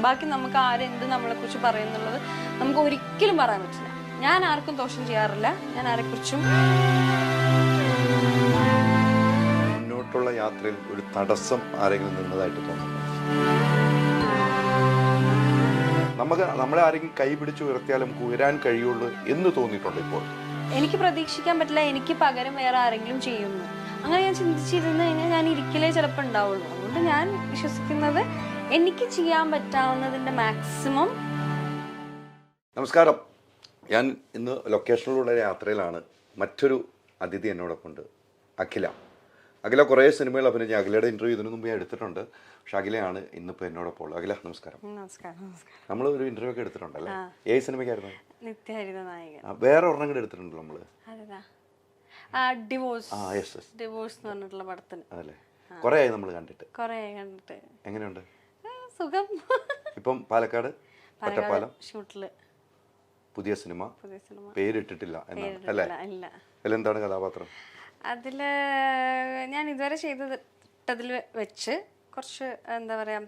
ബാക്കി നമുക്ക് ആരെന്ത് നമ്മളെക്കുറിച്ച് പറയുന്നുള്ളത് നമുക്ക് ഒരിക്കലും പറയാൻ പറ്റില്ല. ഞാൻ ആർക്കും ദോഷം ചെയ്യാറില്ല, ഞാൻ ആരെക്കുറിച്ചും. മുന്നോട്ടുള്ള യാത്രയിൽ ഒരു തടസ്സം ആരെങ്കിലും നിന്നതായിട്ട് തോന്നുന്നു? നമ്മളെ ആരെങ്കിലും കൈ പിടിച്ച് ഉയർത്തിയാൽ നമുക്ക് ഉയരാൻ കഴിയുള്ളൂ എന്ന് തോന്നിയിട്ടുണ്ട് ഇപ്പോൾ? എനിക്ക് പ്രതീക്ഷിക്കാൻ പറ്റില്ല എനിക്ക് പകരം വേറെ ആരെങ്കിലും ചെയ്യുന്നു. അങ്ങനെ ഞാൻ ചിന്തിച്ചിരുന്നു കഴിഞ്ഞാൽ ഞാൻ ഇരിക്കലേ ചിലപ്പോൾ ഉണ്ടാവുള്ളൂ. അതുകൊണ്ട് ഞാൻ വിശ്വസിക്കുന്നത് എനിക്ക് ചെയ്യാൻ പറ്റാവുന്നതിന്റെ മാക്സിമം. നമസ്കാരം, ഞാൻ ഇന്ന് ലൊക്കേഷനിലുള്ള യാത്രയിലാണ്. മറ്റൊരു അതിഥി എന്നോടൊപ്പം ഉണ്ട്, അഖില കുറേ സിനിമകൾ അഭിനയിച്ച. അഖിലയുടെ ഇന്റർവ്യൂ ഇതിനു മുമ്പ് ഞാൻ എടുത്തിട്ടുണ്ട്, പക്ഷെ അഖിലയാണ് ഇന്നിപ്പോൾ എന്നോടൊപ്പം ഉള്ളത്. അഖില നമസ്കാരം. നമ്മൾ ഒരു ഇന്റർവ്യൂ ഒക്കെ എടുത്തിട്ടുണ്ടല്ലേ? ഏത് സിനിമയ്ക്കായിരുന്നു? നിത്യഹരിത നായകൻ. വേറെ ഒരെണ്ണം കൂടെ എടുത്തിട്ടുണ്ടല്ലോ നമ്മള്, ഡിവോഴ്സ് എന്ന് പറഞ്ഞിട്ടുള്ള പടത്തിന്. അതല്ലേ, കുറെ ആയി നമ്മൾ കണ്ടിട്ട്. എങ്ങനെയുണ്ട്? സുഖം. ഇപ്പം പാലക്കാട് ഒറ്റപ്പാലം ഷൂട്ടില് പുതിയ സിനിമ പേരിട്ടിട്ടില്ല എന്നാണ് അല്ലേ? അതിലെന്താണ് കഥാപാത്രം? അതില് ഞാൻ ഇതുവരെ ചെയ്തതിൽ വെച്ച് കുറച്ച് എന്താ പറയാ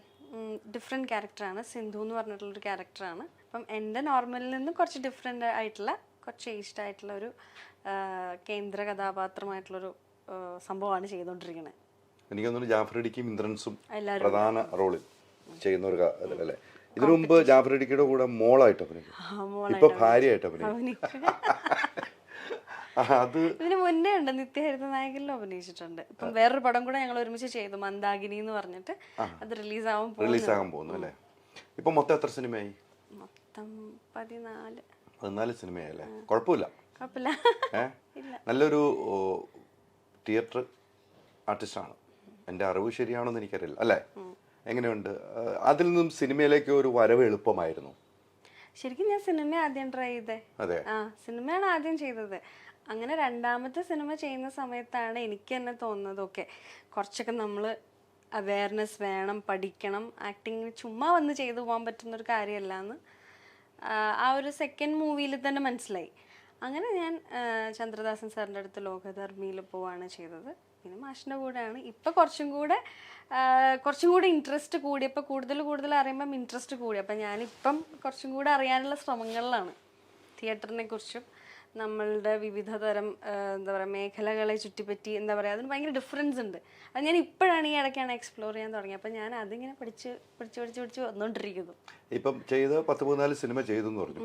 ഡിഫറെന്റ് ക്യാരക്ടറാണ്. സിന്ധു എന്ന് പറഞ്ഞിട്ടുള്ളൊരു ക്യാരക്ടറാണ്. അപ്പം എൻ്റെ നോർമലിൽ നിന്ന് കുറച്ച് ഡിഫറെന്റ് ആയിട്ടുള്ള, കുറച്ച് ഏജ്ഡ് ആയിട്ടുള്ള ഒരു കേന്ദ്ര കഥാപാത്രമായിട്ടുള്ളൊരു സംഭവമാണ് ചെയ്തുകൊണ്ടിരിക്കുന്നത്. എനിക്ക് തോന്നുന്നു ജാഫർ ഇടിക്കും ഇന്ദ്രൻസും പ്രധാന റോളിൽ ചെയ്യുന്ന ഒരു അല്ലേ? ഇതിനു മുമ്പ് ജാഫർ ഇടിക്കയുടെ കൂടെ മോളായിട്ട് അഭിനയിക്കും, ഇപ്പൊ ഭാര്യയായിട്ട് അഭിനയിക്കും. അത് ഇതിന് മുന്നേ ഉണ്ട്, നിത്യഹരിത നായകനിലും അഭിനയിച്ചിട്ടുണ്ട്. ഇപ്പം വേറൊരു പടം കൂടെ ഞങ്ങൾ ഒരുമിച്ച് ചെയ്തു, മന്ദാകിനി എന്ന് പറഞ്ഞിട്ട്. അത് റിലീസാകാൻ പോകുന്നു അല്ലേ? ഇപ്പൊ മൊത്തം എത്ര സിനിമയായി? മൊത്തം 14 സിനിമയായല്ലേ? കുഴപ്പമില്ല. നല്ലൊരു തിയേറ്റർ ആർട്ടിസ്റ്റാണ്. എൻ്റെ അറിവ് ശരിയാണെന്ന് എനിക്കറിയില്ല അല്ലേ? എങ്ങനെയുണ്ട്? അതിൽ നിന്നും സിനിമയിലേക്ക് ഒരു വരവ് എളുപ്പമായിരുന്നു? ശരിക്കും ഞാൻ സിനിമ ആദ്യം ട്രൈ ചെയ്തേ. അതെ, സിനിമയാണ് ആദ്യം ചെയ്തത്. അങ്ങനെ രണ്ടാമത്തെ സിനിമ ചെയ്യുന്ന സമയത്താണ് എനിക്ക് തന്നെ തോന്നുന്നത്, ഓക്കെ കുറച്ചൊക്കെ നമ്മൾ അവയർനെസ് വേണം, പഠിക്കണം. ആക്ടിങ്ങിന് ചുമ്മാ വന്ന് ചെയ്തു പോകാൻ പറ്റുന്ന ഒരു കാര്യമല്ല എന്ന് ആ ഒരു സെക്കൻഡ് മൂവിയിൽ തന്നെ മനസ്സിലായി. അങ്ങനെ ഞാൻ ചന്ദ്രദാസൻ സാറിൻ്റെ അടുത്ത് ലോകധർമ്മിയിൽ പോവാണ് ചെയ്തത്. പിന്നെ മാഷിൻ്റെ കൂടെയാണ്. ഇപ്പം കുറച്ചും കൂടെ ഇൻട്രസ്റ്റ് കൂടിയപ്പോൾ കൂടുതൽ അറിയുമ്പം ഇൻട്രസ്റ്റ് കൂടി. അപ്പം ഞാനിപ്പം കുറച്ചും കൂടെ അറിയാനുള്ള ശ്രമങ്ങളിലാണ്. തിയേറ്ററിനെ കുറിച്ചും നമ്മളുടെ വിവിധ തരം എന്താ പറയുക മേഖലകളെ ചുറ്റിപ്പറ്റി എന്താ പറയുക, അതിന് ഭയങ്കര ഡിഫറൻസ് ഉണ്ട്. അത് ഞാൻ ഇപ്പോഴാണ് ഈ ഇടയ്ക്കാണ് എക്സ്പ്ലോർ ചെയ്യാൻ തുടങ്ങിയത്. അപ്പം ഞാൻ അതിങ്ങനെ പഠിച്ച് വന്നുകൊണ്ടിരിക്കുന്നു. ഇപ്പം ചെയ്ത് 14 സിനിമ ചെയ്തു എന്ന് പറഞ്ഞു.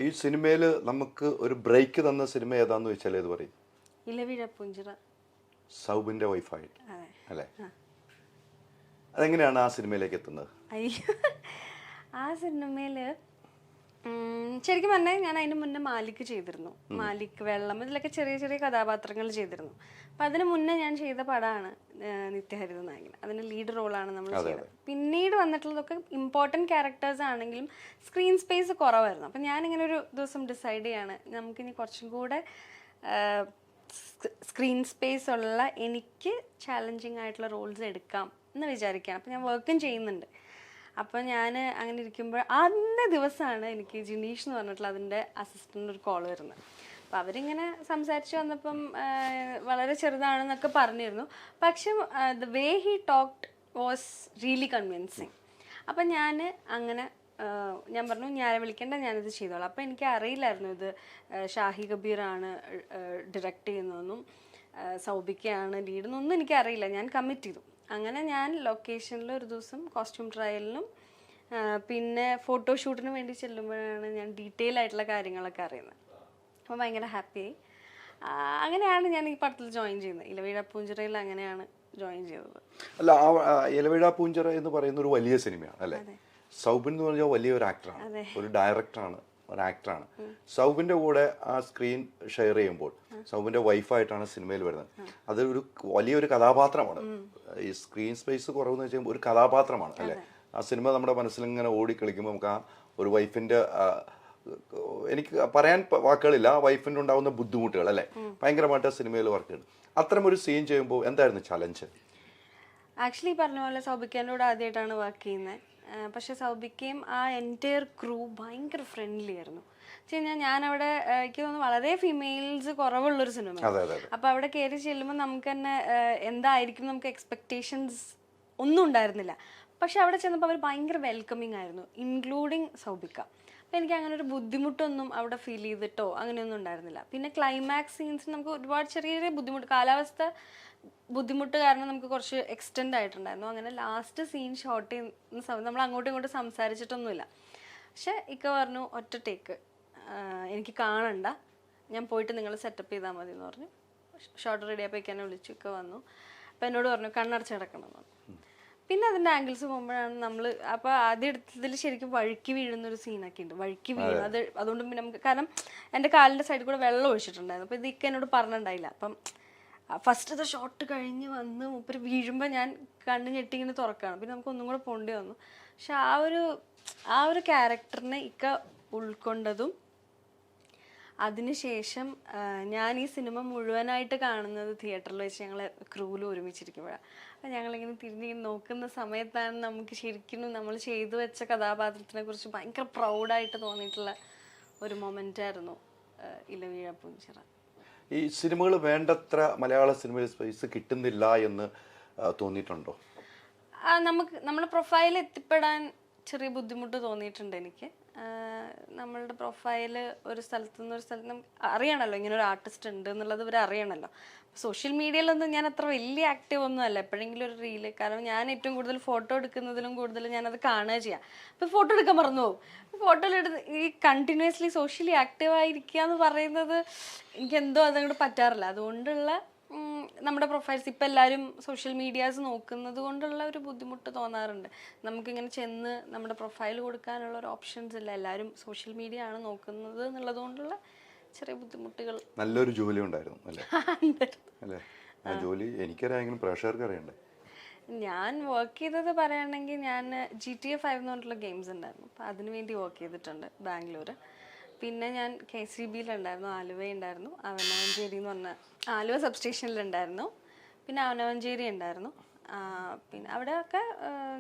ഈ സിനിമയിൽ നമുക്ക് ഒരു ബ്രേക്ക് തന്ന സിനിമ ഏതാന്ന് വെച്ചാൽ ഏത് പറയും? ഇലവിഴ പുഞ്ചിറ, സൗബിന്റെ വൈഫായിട്ട് അല്ലേ? അതെങ്ങനെയാണ് ആ സിനിമയിലേക്ക് എത്തുന്നത്? ആ സിനിമയില് ശരിക്കും പറഞ്ഞാൽ ഞാൻ അതിന് മുന്നേ മാലിക് ചെയ്തിരുന്നു. മാലിക്, വെള്ളം, ഇതിലൊക്കെ ചെറിയ ചെറിയ കഥാപാത്രങ്ങൾ ചെയ്തിരുന്നു. അപ്പം അതിന് മുന്നേ ഞാൻ ചെയ്ത പടമാണ് നിത്യഹരിത നായകൻ. അതിന് ലീഡ് റോളാണ് നമ്മൾ ചെയ്തത്. പിന്നീട് വന്നിട്ടുള്ളതൊക്കെ ഇമ്പോർട്ടൻറ്റ് ക്യാരക്ടേഴ്സ് ആണെങ്കിലും സ്ക്രീൻ സ്പേസ് കുറവായിരുന്നു. അപ്പം ഞാനിങ്ങനെ ഒരു ദിവസം ഡിസൈഡ് ചെയ്യാണ്, നമുക്കിനി കുറച്ചും കൂടെ സ്ക്രീൻ സ്പേസ് ഉള്ള എനിക്ക് ചാലഞ്ചിങ് ആയിട്ടുള്ള റോൾസ് എടുക്കാം എന്ന് വിചാരിക്കുകയാണ്. അപ്പം ഞാൻ വർക്കും ചെയ്യുന്നുണ്ട്. അപ്പോൾ ഞാൻ അങ്ങനെ ഇരിക്കുമ്പോൾ അന്നേ ദിവസമാണ് എനിക്ക് ജിനീഷ് എന്ന് പറഞ്ഞിട്ടുള്ള അതിൻ്റെ അസിസ്റ്റൻ്റ് ഒരു കോൾ വരുന്നത്. അപ്പോൾ അവരിങ്ങനെ സംസാരിച്ച് വന്നപ്പം വളരെ ചെറുതാണെന്നൊക്കെ പറഞ്ഞിരുന്നു. പക്ഷെ the way he talked was really convincing. അപ്പം ഞാൻ അങ്ങനെ ഞാൻ പറഞ്ഞു ഞാൻ വിളിക്കേണ്ട, ഞാനിത് ചെയ്തോളാം. അപ്പോൾ എനിക്ക് അറിയില്ലായിരുന്നു ഇത് ഷാഹി കബീറാണ് ഡയറക്റ്റ് ചെയ്യുന്നതെന്നും സൗബിക്കയാണ് ലീഡെന്നൊന്നും എനിക്കറിയില്ല. ഞാൻ കമ്മിറ്റ് ചെയ്തു. അങ്ങനെ ഞാൻ ലൊക്കേഷനിൽ ഒരു ദിവസം കോസ്റ്റ്യൂം ട്രയലിനും പിന്നെ ഫോട്ടോഷൂട്ടിന് വേണ്ടി ചെല്ലുമ്പോഴാണ് ഞാൻ ഡീറ്റെയിൽ ആയിട്ടുള്ള കാര്യങ്ങളൊക്കെ അറിയുന്നത്. അപ്പോൾ ഭയങ്കര ഹാപ്പിയായി. അങ്ങനെയാണ് ഞാൻ ഈ പടത്തിൽ ജോയിൻ ചെയ്യുന്നത്. ഇലവിഴ പൂഞ്ചിറയിൽ അങ്ങനെയാണ് ജോയിൻ ചെയ്തത്. അല്ല, ഇലവിഴ പൂഞ്ചിറ എന്ന് പറയുന്ന ഒരു വലിയ സിനിമയാണ് അല്ലേ? സൗബിൻ എന്ന് പറഞ്ഞാൽ വലിയൊരു ആക്ടറാണ്, ഒരു ഡയറക്ടറാണ്, ഒരു ആക്ടറാണ്. സൗബിന്റെ കൂടെ ആ സ്ക്രീൻ ഷെയർ ചെയ്യുമ്പോൾ സൗബിന്റെ വൈഫായിട്ടാണ് സിനിമയിൽ വരുന്നത്. അതൊരു വലിയൊരു കഥാപാത്രമാണ്. ഈ സ്ക്രീൻ സ്പേസ് കുറവെന്ന് വെച്ചാൽ ഒരു കഥാപാത്രമാണ് അല്ലേ? ആ സിനിമ നമ്മുടെ മനസ്സിൽ ഇങ്ങനെ ഓടിക്കളിക്കുമ്പോൾ നമുക്ക് ആ ഒരു വൈഫിന്റെ, എനിക്ക് പറയാൻ വാക്കുകളില്ല, ആ വൈഫിന്റെ ഉണ്ടാകുന്ന ബുദ്ധിമുട്ടുകൾ അല്ലേ, ഭയങ്കരമായിട്ട് ആ സിനിമയിൽ വർക്ക് ചെയ്തു. അത്തരം ഒരു സീൻ ചെയ്യുമ്പോൾ എന്തായിരുന്നു ചലഞ്ച്? ആക്ച്വലി പറഞ്ഞ പോലെ സൗബിക്കേൻ്റെ കൂടെ ആദ്യമായിട്ടാണ് വർക്ക് ചെയ്യുന്നത്. പക്ഷെ സൗബിക്കയും ആ എൻറ്റയർ ക്രൂ ഭയങ്കര ഫ്രണ്ട്ലി ആയിരുന്നു. വെച്ച് കഴിഞ്ഞാൽ ഞാനവിടെ എനിക്ക് തോന്നുന്നു വളരെ ഫീമെയിൽസ് കുറവുള്ളൊരു സിനിമ. അപ്പോൾ അവിടെ കയറി ചെല്ലുമ്പോൾ നമുക്ക് തന്നെ എന്തായിരിക്കും നമുക്ക് എക്സ്പെക്റ്റേഷൻസ് ഒന്നും ഉണ്ടായിരുന്നില്ല. പക്ഷെ അവിടെ ചെന്നപ്പോൾ അവർ ഭയങ്കര വെൽക്കമിങ് ആയിരുന്നു, ഇൻക്ലൂഡിങ് സൗബിക്ക. അപ്പം എനിക്ക് അങ്ങനെ ഒരു ബുദ്ധിമുട്ടൊന്നും അവിടെ ഫീൽ ചെയ്തിട്ടോ അങ്ങനെയൊന്നും ഉണ്ടായിരുന്നില്ല. പിന്നെ ക്ലൈമാക്സ് സീൻസ് നമുക്ക് ഒരുപാട് ചെറിയ ചെറിയ ബുദ്ധിമുട്ട്, കാലാവസ്ഥ ബുദ്ധിമുട്ട് കാരണം നമുക്ക് കുറച്ച് എക്സ്റ്റെൻഡ് ആയിട്ടുണ്ടായിരുന്നു. അങ്ങനെ ലാസ്റ്റ് സീൻ ഷോട്ട് ചെയ്യുന്ന സമയത്ത് നമ്മൾ അങ്ങോട്ടും ഇങ്ങോട്ടും സംസാരിച്ചിട്ടൊന്നുമില്ല. പക്ഷെ ഇക്ക പറഞ്ഞു ഒറ്റ ടേക്ക് എനിക്ക് കാണണ്ട, ഞാൻ പോയിട്ട് നിങ്ങൾ സെറ്റപ്പ് ചെയ്താൽ മതി എന്ന് പറഞ്ഞു. ഷോട്ട് റെഡി ആയപ്പോൾ ഇക്ക എന്നെ വിളിച്ചു, ഇക്ക വന്നു. അപ്പം എന്നോട് പറഞ്ഞു കണ്ണടച്ച് കിടക്കണം എന്ന് പറഞ്ഞു. പിന്നെ അതിൻ്റെ ആംഗിൾസ് പോകുമ്പോഴാണ് നമ്മൾ അപ്പോൾ ആദ്യം എടുത്തതിൽ ശരിക്കും വഴുക്കി വീഴുന്നൊരു സീനൊക്കെ ഉണ്ട്. വഴുക്കി വീഴും അത്, അതുകൊണ്ട് പിന്നെ നമുക്ക്, കാരണം എൻ്റെ കാലിൻ്റെ സൈഡിൽ കൂടെ വെള്ളം ഒഴിച്ചിട്ടുണ്ടായിരുന്നു. അപ്പോൾ ഇത് ഇക്ക എന്നോട് പറഞ്ഞിട്ടുണ്ടായില്ല. അപ്പം ഫസ്റ്റത്തെ ഷോട്ട് കഴിഞ്ഞ് വന്ന് മൂപ്പര് വീഴുമ്പോൾ ഞാൻ കണ്ണ് ഞെട്ടി ഇങ്ങനെ തുറക്കുകയാണ്. പിന്നെ നമുക്ക് ഒന്നും കൂടെ പോകേണ്ടി വന്നു. പക്ഷെ ആ ഒരു ക്യാരക്ടറിനെ ഇക്ക ഉൾക്കൊണ്ടതും അതിനുശേഷം ഞാൻ ഈ സിനിമ മുഴുവനായിട്ട് കാണുന്നത് തിയേറ്ററിൽ വെച്ച് ഞങ്ങൾ ക്രൂവിൽ ഒരുമിച്ചിരിക്കുമ്പോഴാണ്. അപ്പം ഞങ്ങളിങ്ങനെ തിരിഞ്ഞിങ്ങനെ നോക്കുന്ന സമയത്താണ് നമുക്ക് ശരിക്കും നമ്മൾ ചെയ്തു വെച്ച കഥാപാത്രത്തിനെ കുറിച്ച് ഭയങ്കര പ്രൗഡായിട്ട് തോന്നിയിട്ടുള്ള ഒരു മൊമെൻ്റായിരുന്നു ഇലവീഴ പൂഞ്ചിറ. ഈ സിനിമകൾ വേണ്ടത്ര മലയാള സിനിമയിൽ സ്പേസ് കിട്ടുന്നില്ല എന്ന് തോന്നിയിട്ടുണ്ടോ? നമുക്ക് നമ്മുടെ പ്രൊഫൈൽ എത്തിപ്പെടാൻ ചെറിയ ബുദ്ധിമുട്ട് തോന്നിയിട്ടുണ്ട് എനിക്ക്. നമ്മളുടെ പ്രൊഫൈല് ഒരു സ്ഥലത്തു നിന്ന് ഒരു സ്ഥലത്ത് നമുക്ക് അറിയണമല്ലോ ഇങ്ങനെ ഒരു ആർട്ടിസ്റ്റ് ഉണ്ട് എന്നുള്ളത് ഇവർ അറിയണമല്ലോ. സോഷ്യൽ മീഡിയയിലൊന്നും ഞാൻ അത്ര വലിയ ആക്റ്റീവ് ഒന്നും അല്ല, എപ്പോഴെങ്കിലും ഒരു റീല്. കാരണം ഞാൻ ഏറ്റവും കൂടുതൽ ഫോട്ടോ എടുക്കുന്നതിലും കൂടുതൽ ഞാനത് കാണുക ചെയ്യാം. അപ്പോൾ ഫോട്ടോ എടുക്കാൻ മറന്നു പോകും. ഫോട്ടോയിലെടുത്ത് ഈ കണ്ടിന്യൂസ്ലി സോഷ്യലി ആക്റ്റീവ് ആയിരിക്കുക എന്ന് പറയുന്നത് എനിക്കെന്തോ അതങ്ങോട്ട് പറ്റാറില്ല. അതുകൊണ്ടുള്ള നമ്മുടെ പ്രൊഫൈൽസ് ഇപ്പം എല്ലാവരും സോഷ്യൽ മീഡിയാസ് നോക്കുന്നത് കൊണ്ടുള്ള ഒരു ബുദ്ധിമുട്ട് തോന്നാറുണ്ട്. നമുക്കിങ്ങനെ ചെന്ന് നമ്മുടെ പ്രൊഫൈൽ കൊടുക്കാനുള്ള ഒരു ഓപ്ഷൻസ് ഇല്ല, എല്ലാവരും സോഷ്യൽ മീഡിയ ആണ് നോക്കുന്നത് എന്നുള്ളത് കൊണ്ടുള്ള ചെറിയ ബുദ്ധിമുട്ടുകൾ. നല്ലൊരു ജോലി ഉണ്ടായിരുന്നു അല്ലേ? അല്ലേ, ആ ജോലി എനിക്കറിയാമെങ്കിലും പ്രേക്ഷകർക്ക് അറിയണ്ടേ? ഞാൻ വർക്ക് ചെയ്തത് പറയുകയാണെങ്കിൽ ഞാൻ GTA 5 എന്ന് പറഞ്ഞിട്ടുള്ള ഗെയിംസ് ഉണ്ടായിരുന്നു, അപ്പോൾ അതിനു വേണ്ടി വർക്ക് ചെയ്തിട്ടുണ്ട് ബാംഗ്ലൂർ. പിന്നെ ഞാൻ KCBയിലുണ്ടായിരുന്നു, ആലുവയുണ്ടായിരുന്നു, അവനവഞ്ചേരി എന്ന് പറഞ്ഞ ആലുവ സബ് സ്റ്റേഷനിലുണ്ടായിരുന്നു, പിന്നെ അവനവഞ്ചേരി ഉണ്ടായിരുന്നു. പിന്നെ അവിടെയൊക്കെ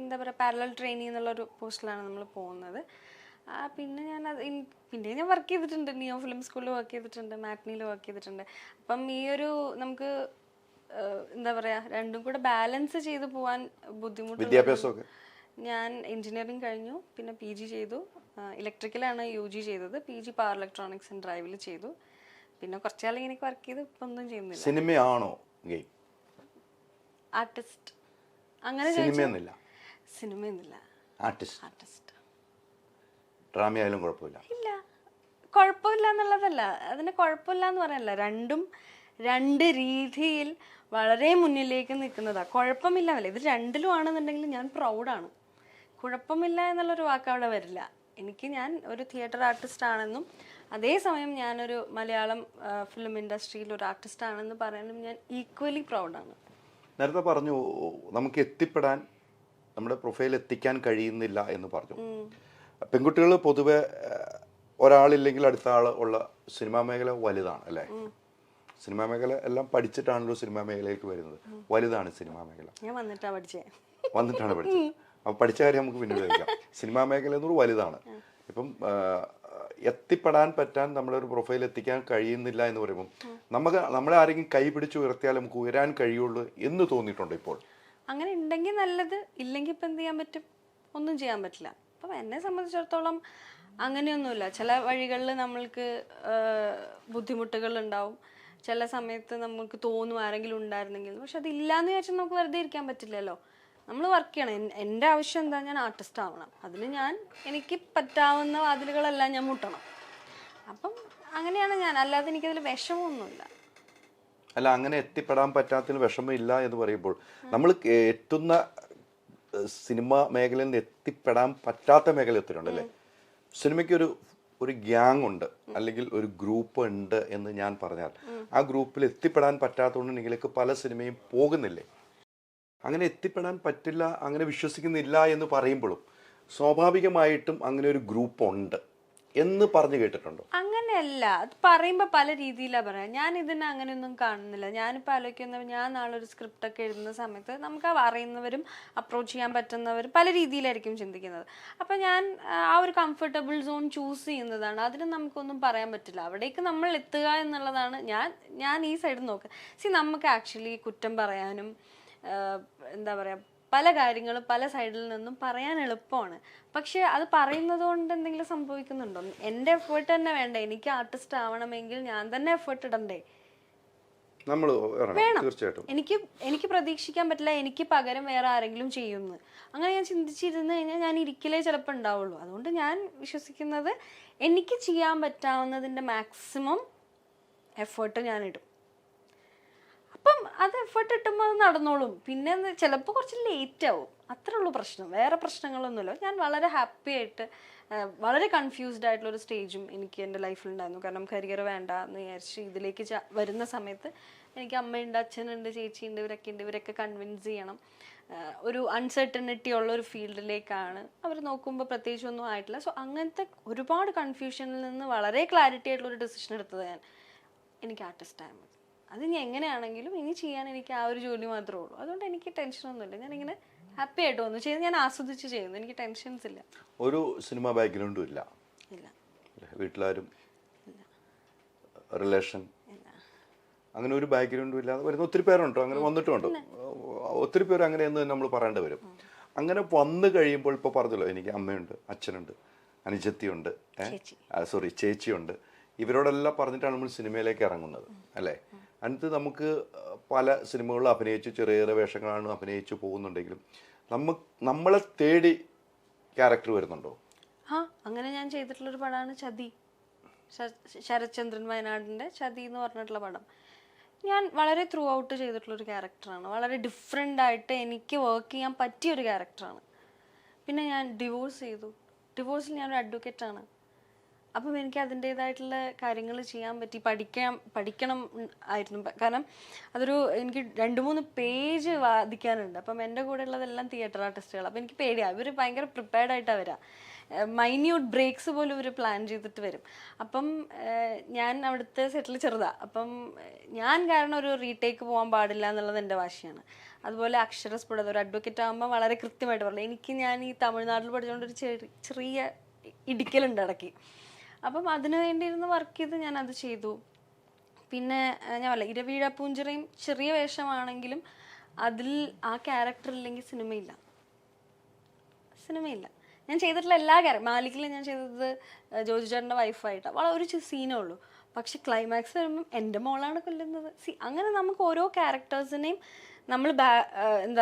എന്താ പറയുക പാരലൽ ട്രെയിനിങ് എന്നുള്ളൊരു പോസ്റ്റിലാണ് നമ്മൾ പോകുന്നത്. പിന്നെ ഞാൻ വർക്ക് ചെയ്തിട്ടുണ്ട്, നിയോ ഫിലിം സ്കൂളിൽ വർക്ക് ചെയ്തിട്ടുണ്ട്, മാറ്റ്നിയിൽ വർക്ക് ചെയ്തിട്ടുണ്ട്. അപ്പം ഈ ഒരു നമുക്ക് എന്താ പറയുക രണ്ടും കൂടെ ബാലൻസ് ചെയ്ത് പോകാൻ ബുദ്ധിമുട്ട്. വിദ്യാഭ്യാസമൊക്കെ ഞാൻ എഞ്ചിനീയറിംഗ് കഴിഞ്ഞു, പിന്നെ PG ചെയ്തു. ഇലക്ട്രിക്കലാണ് UG ചെയ്തത്, PG പവർ ഇലക്ട്രോണിക്സ് ആൻഡ് ഡ്രൈവിൽ ചെയ്തു. പിന്നെ കുറച്ചാൾ ഇങ്ങനെ വർക്ക് ചെയ്ത് ഇപ്പം ഒന്നും ചെയ്യുന്നില്ല. സിനിമയാണോ ഗെയിം? ആർട്ടിസ്റ്റ് അങ്ങനെ സിനിമയൊന്നുമില്ല, സിനിമയൊന്നുമില്ല, ആർട്ടിസ്റ്റ്. ഡ്രാമയായാലും കുഴപ്പമില്ല? ഇല്ല, കുഴപ്പമില്ല എന്നുള്ളതല്ല, അതിന് കുഴപ്പമില്ല എന്ന് പറയാനല്ല, രണ്ടും രണ്ട് രീതിയിൽ വളരെ മുന്നിലേക്ക് നിൽക്കുന്നതാണ്. കുഴപ്പമില്ല ഇത് രണ്ടിലും ആണെന്നുണ്ടെങ്കിൽ ഞാൻ പ്രൗഡാണ്. കുഴപ്പമില്ല എന്നുള്ളൊരു വാക്ക് അവിടെ വരില്ല. ഞാൻ ഒരു തിയേറ്റർ ആർട്ടിസ്റ്റ് ആണെന്നും അതേസമയം ഞാനൊരു മലയാളം ഫിലിം ഇൻഡസ്ട്രിയിൽ ഒരു ആർട്ടിസ്റ്റ് ആണെന്ന് പറയാനും ഞാൻ ഈക്വലി പ്രൗഡാണ്. നേരത്തെ പറഞ്ഞു നമുക്ക് എത്തിപ്പെടാൻ, നമ്മുടെ പ്രൊഫൈൽ എത്തിക്കാൻ കഴിയുന്നില്ല എന്ന് പറഞ്ഞു. പെൺകുട്ടികൾ പൊതുവെ ഒരാളില്ലെങ്കിൽ അടുത്ത ആൾ ഉള്ള സിനിമാ മേഖല വലുതാണ് അല്ലേ? സിനിമാ മേഖല എല്ലാം പഠിച്ചിട്ടാണല്ലോ സിനിമാ മേഖലയിലേക്ക് വരുന്നത്. വലുതാണ് സിനിമാ മേഖല. ഞാൻ വന്നിട്ടാണ് പഠിച്ചത്. അപ്പോൾ പഠിച്ച കാര്യം നമുക്ക് പിന്നീട് കഴിക്കാം. സിനിമാ മേഖല എന്നൊരു വലുതാണ്. ഇപ്പം എത്തിപ്പെടാൻ പറ്റാൻ നമ്മളൊരു പ്രൊഫൈൽ എത്തിക്കാൻ കഴിയുന്നില്ല എന്ന് പറയുമ്പോൾ നമ്മളെ ആരെങ്കിലും കൈ പിടിച്ച് ഉയർത്തിയാൽ നമുക്ക് ഉയരാൻ കഴിയുള്ളൂ എന്ന് തോന്നിയിട്ടുണ്ടോ ഇപ്പോൾ? അങ്ങനെ ഉണ്ടെങ്കിൽ നല്ലത്, ഇല്ലെങ്കിൽ ഇപ്പം എന്ത് ചെയ്യാൻ പറ്റും? ഒന്നും ചെയ്യാൻ പറ്റില്ല. അപ്പം എന്നെ സംബന്ധിച്ചിടത്തോളം അങ്ങനെയൊന്നുമില്ല. ചില വഴികളിൽ നമ്മൾക്ക് ബുദ്ധിമുട്ടുകൾ ഉണ്ടാവും, ചില സമയത്ത് നമുക്ക് തോന്നും ആരെങ്കിലും ഉണ്ടായിരുന്നെങ്കിൽ. പക്ഷെ അതില്ലാന്ന് വിചാരിച്ചാൽ നമുക്ക് വെറുതെ ഇരിക്കാൻ പറ്റില്ലല്ലോ. നമ്മൾ വർക്ക് ചെയ്യണം. എൻ്റെ ആവശ്യം എന്താ? ഞാൻ ആർട്ടിസ്റ്റ് ആവണം. അതിന് എനിക്ക് പറ്റാവുന്ന വാതിലുകളെല്ലാം ഞാൻ മുട്ടണം. അപ്പം അങ്ങനെയാണ് ഞാൻ, അല്ലാതെ എനിക്കതിൽ വിഷമമൊന്നുമില്ല. അല്ല, അങ്ങനെ എത്തിപ്പെടാൻ പറ്റാത്തതിന് വിഷമമില്ല എന്ന് പറയുമ്പോൾ നമ്മൾ എത്തുന്ന സിനിമ മേഖലയിൽ നിന്ന് എത്തിപ്പെടാൻ പറ്റാത്ത മേഖല എത്തിയിട്ടുണ്ടല്ലേ? സിനിമയ്ക്ക് ഒരു ഗ്യാങ് ഉണ്ട് അല്ലെങ്കിൽ ഒരു ഗ്രൂപ്പ് ഉണ്ട് എന്ന് ഞാൻ പറഞ്ഞാൽ ആ ഗ്രൂപ്പിൽ എത്തിപ്പെടാൻ പറ്റാത്തതുകൊണ്ട് നിങ്ങളിലേക്ക് പല സിനിമയും പോകുന്നില്ലേ? അങ്ങനെ എത്തിപ്പെടാൻ പറ്റില്ല, അങ്ങനെ വിശ്വസിക്കുന്നില്ല എന്ന് പറയുമ്പോഴും സ്വാഭാവികമായിട്ടും അങ്ങനെ ഒരു ഗ്രൂപ്പ് ഉണ്ട് എന്ന് പറഞ്ഞു കേട്ടിട്ടുണ്ടോ? അങ്ങനെയല്ല, അത് പറയുമ്പോൾ പല രീതിയിലാണ് പറയാം. ഞാൻ ഇതിനെ അങ്ങനെയൊന്നും കാണുന്നില്ല. ഞാനിപ്പോൾ ആലോചിക്കുന്നത്, ഞാൻ നാളെ ഒരു സ്ക്രിപ്റ്റൊക്കെ എഴുതുന്ന സമയത്ത് നമുക്ക് അറിയുന്നവരും അപ്രോച്ച് ചെയ്യാൻ പറ്റുന്നവരും പല രീതിയിലായിരിക്കും ചിന്തിക്കുന്നത്. അപ്പം ഞാൻ ആ ഒരു കംഫർട്ടബിൾ സോൺ ചൂസ് ചെയ്യുന്നതാണ്. അതിന് നമുക്കൊന്നും പറയാൻ പറ്റില്ല. അവിടേക്ക് നമ്മൾ എത്തുക എന്നുള്ളതാണ്. ഞാൻ ഈ സൈഡ് നോക്കുക. നമുക്ക് ആക്ച്വലി കുറ്റം പറയാനും എന്താ പറയുക പല കാര്യങ്ങളും പല സൈഡിൽ നിന്നും പറയാൻ എളുപ്പമാണ്. പക്ഷെ അത് പറയുന്നത് കൊണ്ട് എന്തെങ്കിലും സംഭവിക്കുന്നുണ്ടോ? എൻ്റെ എഫേർട്ട് തന്നെ വേണ്ട. എനിക്ക് ആർട്ടിസ്റ്റ് ആവണമെങ്കിൽ ഞാൻ തന്നെ എഫേർട്ട് ഇടണ്ടേ? നമ്മൾ വേണം. തീർച്ചയായിട്ടും എനിക്ക് പ്രതീക്ഷിക്കാൻ പറ്റില്ല എനിക്ക് പകരം വേറെ ആരെങ്കിലും ചെയ്യുമെന്ന്. അങ്ങനെ ഞാൻ ചിന്തിച്ചിരുന്നു കഴിഞ്ഞാൽ ഞാൻ ഇരിക്കലേ ചിലപ്പോൾ ഉണ്ടാവുള്ളൂ. അതുകൊണ്ട് ഞാൻ വിശ്വസിക്കുന്നത് എനിക്ക് ചെയ്യാൻ പറ്റാവുന്നതിൻ്റെ മാക്സിമം എഫേർട്ട് ഞാൻ ഇടും. അപ്പം അത് എഫേർട്ട് ഇട്ടുമ്പോൾ അത് നടന്നോളും. പിന്നെ ചിലപ്പോൾ കുറച്ച് ലേറ്റ് ആവും, അത്രേ ഉള്ളൂ പ്രശ്നം. വേറെ പ്രശ്നങ്ങളൊന്നുമില്ല. ഞാൻ വളരെ ഹാപ്പി ആയിട്ട് വളരെ കൺഫ്യൂസ്ഡ് ആയിട്ടുള്ളൊരു സ്റ്റേജും എനിക്ക് എൻ്റെ ലൈഫിലുണ്ടായിരുന്നു. കാരണം കരിയർ വേണ്ട എന്ന് വിചാരിച്ച് ഇതിലേക്ക് വരുന്ന സമയത്ത് എനിക്ക് അമ്മയുണ്ട്, അച്ഛനുണ്ട്, ചേച്ചിയുണ്ട്, ഇവരൊക്കെ ഉണ്ട്. ഇവരൊക്കെ കൺവിൻസ് ചെയ്യണം. ഒരു അൺസർട്ടനിറ്റി ഉള്ള ഒരു ഫീൽഡിലേക്കാണ് അവർ നോക്കുമ്പോൾ പ്രത്യേകിച്ചൊന്നും ആയിട്ടില്ല. സോ അങ്ങനത്തെ ഒരുപാട് കൺഫ്യൂഷനിൽ നിന്ന് വളരെ ക്ലാരിറ്റി ആയിട്ടുള്ളൊരു ഡിസിഷൻ എടുത്തത് എനിക്ക് ആർട്ടിസ്റ്റ് ആയാൽ മതി. അത് ഇനി എങ്ങനെയാണെങ്കിലും ഇനി ചെയ്യാൻ എനിക്ക് ആ ഒരു ജോലി മാത്രമേ ഉള്ളൂ. അതുകൊണ്ട് എനിക്ക് ടെൻഷനൊന്നുമില്ല. ഞാനിങ്ങനെ ഹാപ്പി ആയിട്ട് വന്നു ചെയ്ത് ഞാൻ ആസ്വദിച്ച് ചെയ്യുന്നു. എനിക്ക് ടെൻഷൻസ് ഇല്ല. ഒരു സിനിമ ബാക്ക്ഗ്രൗണ്ടും ഇല്ല, വീട്ടിലാരും റിലേഷൻ അങ്ങനെ ഒരു ബാക്ക്ഗ്രൗണ്ടും ഇല്ലാതെ വരുന്ന ഒത്തിരി പേരുണ്ടോ? അങ്ങനെ വന്നിട്ടുണ്ടോ? ഒത്തിരി പേര് അങ്ങനെയെന്ന് നമ്മൾ പറയേണ്ടി വരും. അങ്ങനെ വന്നു കഴിയുമ്പോൾ ഇപ്പോൾ പറഞ്ഞല്ലോ, എനിക്ക് അമ്മയുണ്ട്, അച്ഛനുണ്ട്, അനുജത്തിയുണ്ട്, ചേച്ചിയുണ്ട്. ഇവരോടെല്ലാം പറഞ്ഞിട്ടാണ് നമ്മൾ സിനിമയിലേക്ക് ഇറങ്ങുന്നത് അല്ലേ? അതിനകത്ത് നമുക്ക് പല സിനിമകളിൽ അഭിനയിച്ചു, ചെറിയ ചെറിയ വേഷങ്ങളാണ് അഭിനയിച്ചു പോകുന്നുണ്ടെങ്കിലും നമ്മളെ തേടി ക്യാരക്ടർ വരുന്നുണ്ടോ? അങ്ങനെ ഞാൻ ചെയ്തിട്ടുള്ളൊരു പടമാണ് ചതി. ശരത്ചന്ദ്രൻ വയനാടിൻ്റെ ചതി എന്ന് പറഞ്ഞിട്ടുള്ള പടം. ഞാൻ വളരെ ത്രൂ ഔട്ട് ചെയ്തിട്ടുള്ളൊരു ക്യാരക്ടറാണ്. വളരെ ഡിഫറെൻ്റ് ആയിട്ട് എനിക്ക് വർക്ക് ചെയ്യാൻ പറ്റിയൊരു ക്യാരക്ടറാണ്. പിന്നെ ഞാൻ ഡിവോഴ്സ് ചെയ്തു. ഡിവോഴ്സിൽ ഞാനൊരു അഡ്വക്കേറ്റാണ്. അപ്പം എനിക്ക് അതിൻ്റേതായിട്ടുള്ള കാര്യങ്ങൾ ചെയ്യാൻ പറ്റി. പഠിക്കണം ആയിരുന്നു. കാരണം എനിക്ക് 2-3 പേജ് വാദിക്കാനുണ്ട്. അപ്പം എൻ്റെ കൂടെ ഉള്ളതെല്ലാം തിയേറ്റർ ആർട്ടിസ്റ്റുകൾ. അപ്പം എനിക്ക് പേടിയാണ്. ഇവർ ഭയങ്കര പ്രിപ്പയർഡ് ആയിട്ടാണ് വരിക. മൈന്യൂട്ട് ബ്രേക്സ് പോലും ഇവർ പ്ലാൻ ചെയ്തിട്ട് വരും. അപ്പം ഞാൻ അവിടുത്തെ സെറ്റിൽ ചെറുതാണ്. അപ്പം ഞാൻ കാരണം ഒരു റീടേക്ക് പോകാൻ പാടില്ല എന്നുള്ളത് എൻ്റെ വാശിയാണ്. അതുപോലെ അക്ഷരസ്ഫുടത, ഒരു അഡ്വക്കേറ്റ് ആകുമ്പോൾ വളരെ കൃത്യമായിട്ട് പറഞ്ഞു. ഞാൻ ഈ തമിഴ്നാട്ടിൽ പഠിച്ചുകൊണ്ടൊരു ചെറിയ ഇടിക്കലുണ്ട് ഇടയ്ക്ക്. അപ്പം അതിനു വേണ്ടി ഇരുന്ന് വർക്ക് ചെയ്ത് ഞാൻ അത് ചെയ്തു. പിന്നെ ഞാൻ പറയില്ല, ഇരവീഴ പൂഞ്ചിറയും ചെറിയ വേഷമാണെങ്കിലും അതിൽ ആ ക്യാരക്ടർ ഇല്ലെങ്കിൽ സിനിമയില്ല. ഞാൻ ചെയ്തിട്ടുള്ള എല്ലാ മാലിക്കിലും ഞാൻ ചെയ്തത് ജോജു ചേട്ടൻ്റെ വൈഫായിട്ടാണ്. വളരെ ഒരു സീനേ ഉള്ളൂ. പക്ഷെ ക്ലൈമാക്സ് വരുമ്പം എൻ്റെ മോളാണ് കൊല്ലുന്നത്. അങ്ങനെ നമുക്ക് ഓരോ ക്യാരക്ടേഴ്സിനെയും നമ്മൾ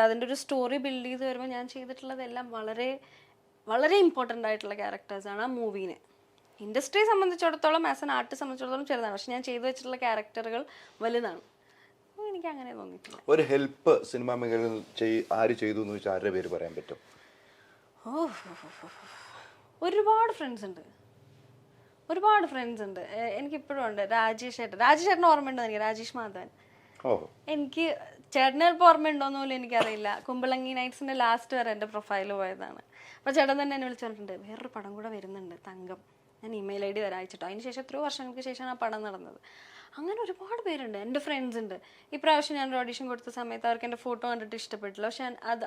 അതിൻ്റെ ഒരു സ്റ്റോറി ബിൽഡ് ചെയ്ത് വരുമ്പോൾ ഞാൻ ചെയ്തിട്ടുള്ളതെല്ലാം വളരെ വളരെ ഇമ്പോർട്ടൻ്റ് ആയിട്ടുള്ള ക്യാരക്ടേഴ്സാണ് ആ മൂവീന്. ഇൻഡസ്ട്രിയെ സംബന്ധിച്ചിടത്തോളം, ആസ് എൻ ആർട്ടിസ്റ്റ് സംബന്ധിച്ചിടത്തോളം ചെറുതാണ്. പക്ഷെ ഞാൻ ചെയ്തു വെച്ചിട്ടുള്ള ക്യാരക്ടറുകൾ വലുതാണ്. അപ്പോൾ എനിക്ക് അങ്ങനെ തോന്നിയിട്ടില്ല. ഒരു ഹെൽപ്പ് സിനിമാ മേഖലയിൽ ആര് ചെയ്തു എന്ന് വെച്ചാൽ ആരുടെ പേര് പറയാൻ പറ്റും? ഒരുപാട് ഫ്രണ്ട്സ് ഉണ്ട്. എനിക്കിപ്പോഴും ഉണ്ട്. രാജേഷ് ചേട്ടൻ ഓർമ്മയുണ്ടോ? എനിക്ക് രാജേഷ് മാധവൻ. എനിക്ക് ചേട്ടന് ചിലപ്പോൾ ഓർമ്മയുണ്ടോയെന്ന് പോലും എനിക്കറിയില്ല. കുമ്പളങ്ങി നൈറ്റ്സിൻ്റെ ലാസ്റ്റ് വരെ എൻ്റെ പ്രൊഫൈൽ പോയതാണ്. അപ്പോൾ ചേട്ടൻ തന്നെ എന്നെ വിളിച്ചിട്ടുണ്ട്, വേറൊരു പടം കൂടെ വരുന്നുണ്ട്, തങ്കം. ഞാൻ ഇമെയിൽ ID അയച്ചിട്ടോ. അതിന് ശേഷം എത്രയോ വർഷങ്ങൾക്ക് ശേഷമാണ് ആ പടം നടന്നത്. അങ്ങനെ ഒരുപാട് പേരുണ്ട്, എൻ്റെ ഫ്രണ്ട്സ് ഉണ്ട്. ഇപ്രാവശ്യം ഞാൻ ഓഡിഷൻ കൊടുത്ത സമയത്ത് അവർക്ക് എൻ്റെ ഫോട്ടോ കണ്ടിട്ട് ഇഷ്ടപ്പെട്ടില്ല. പക്ഷെ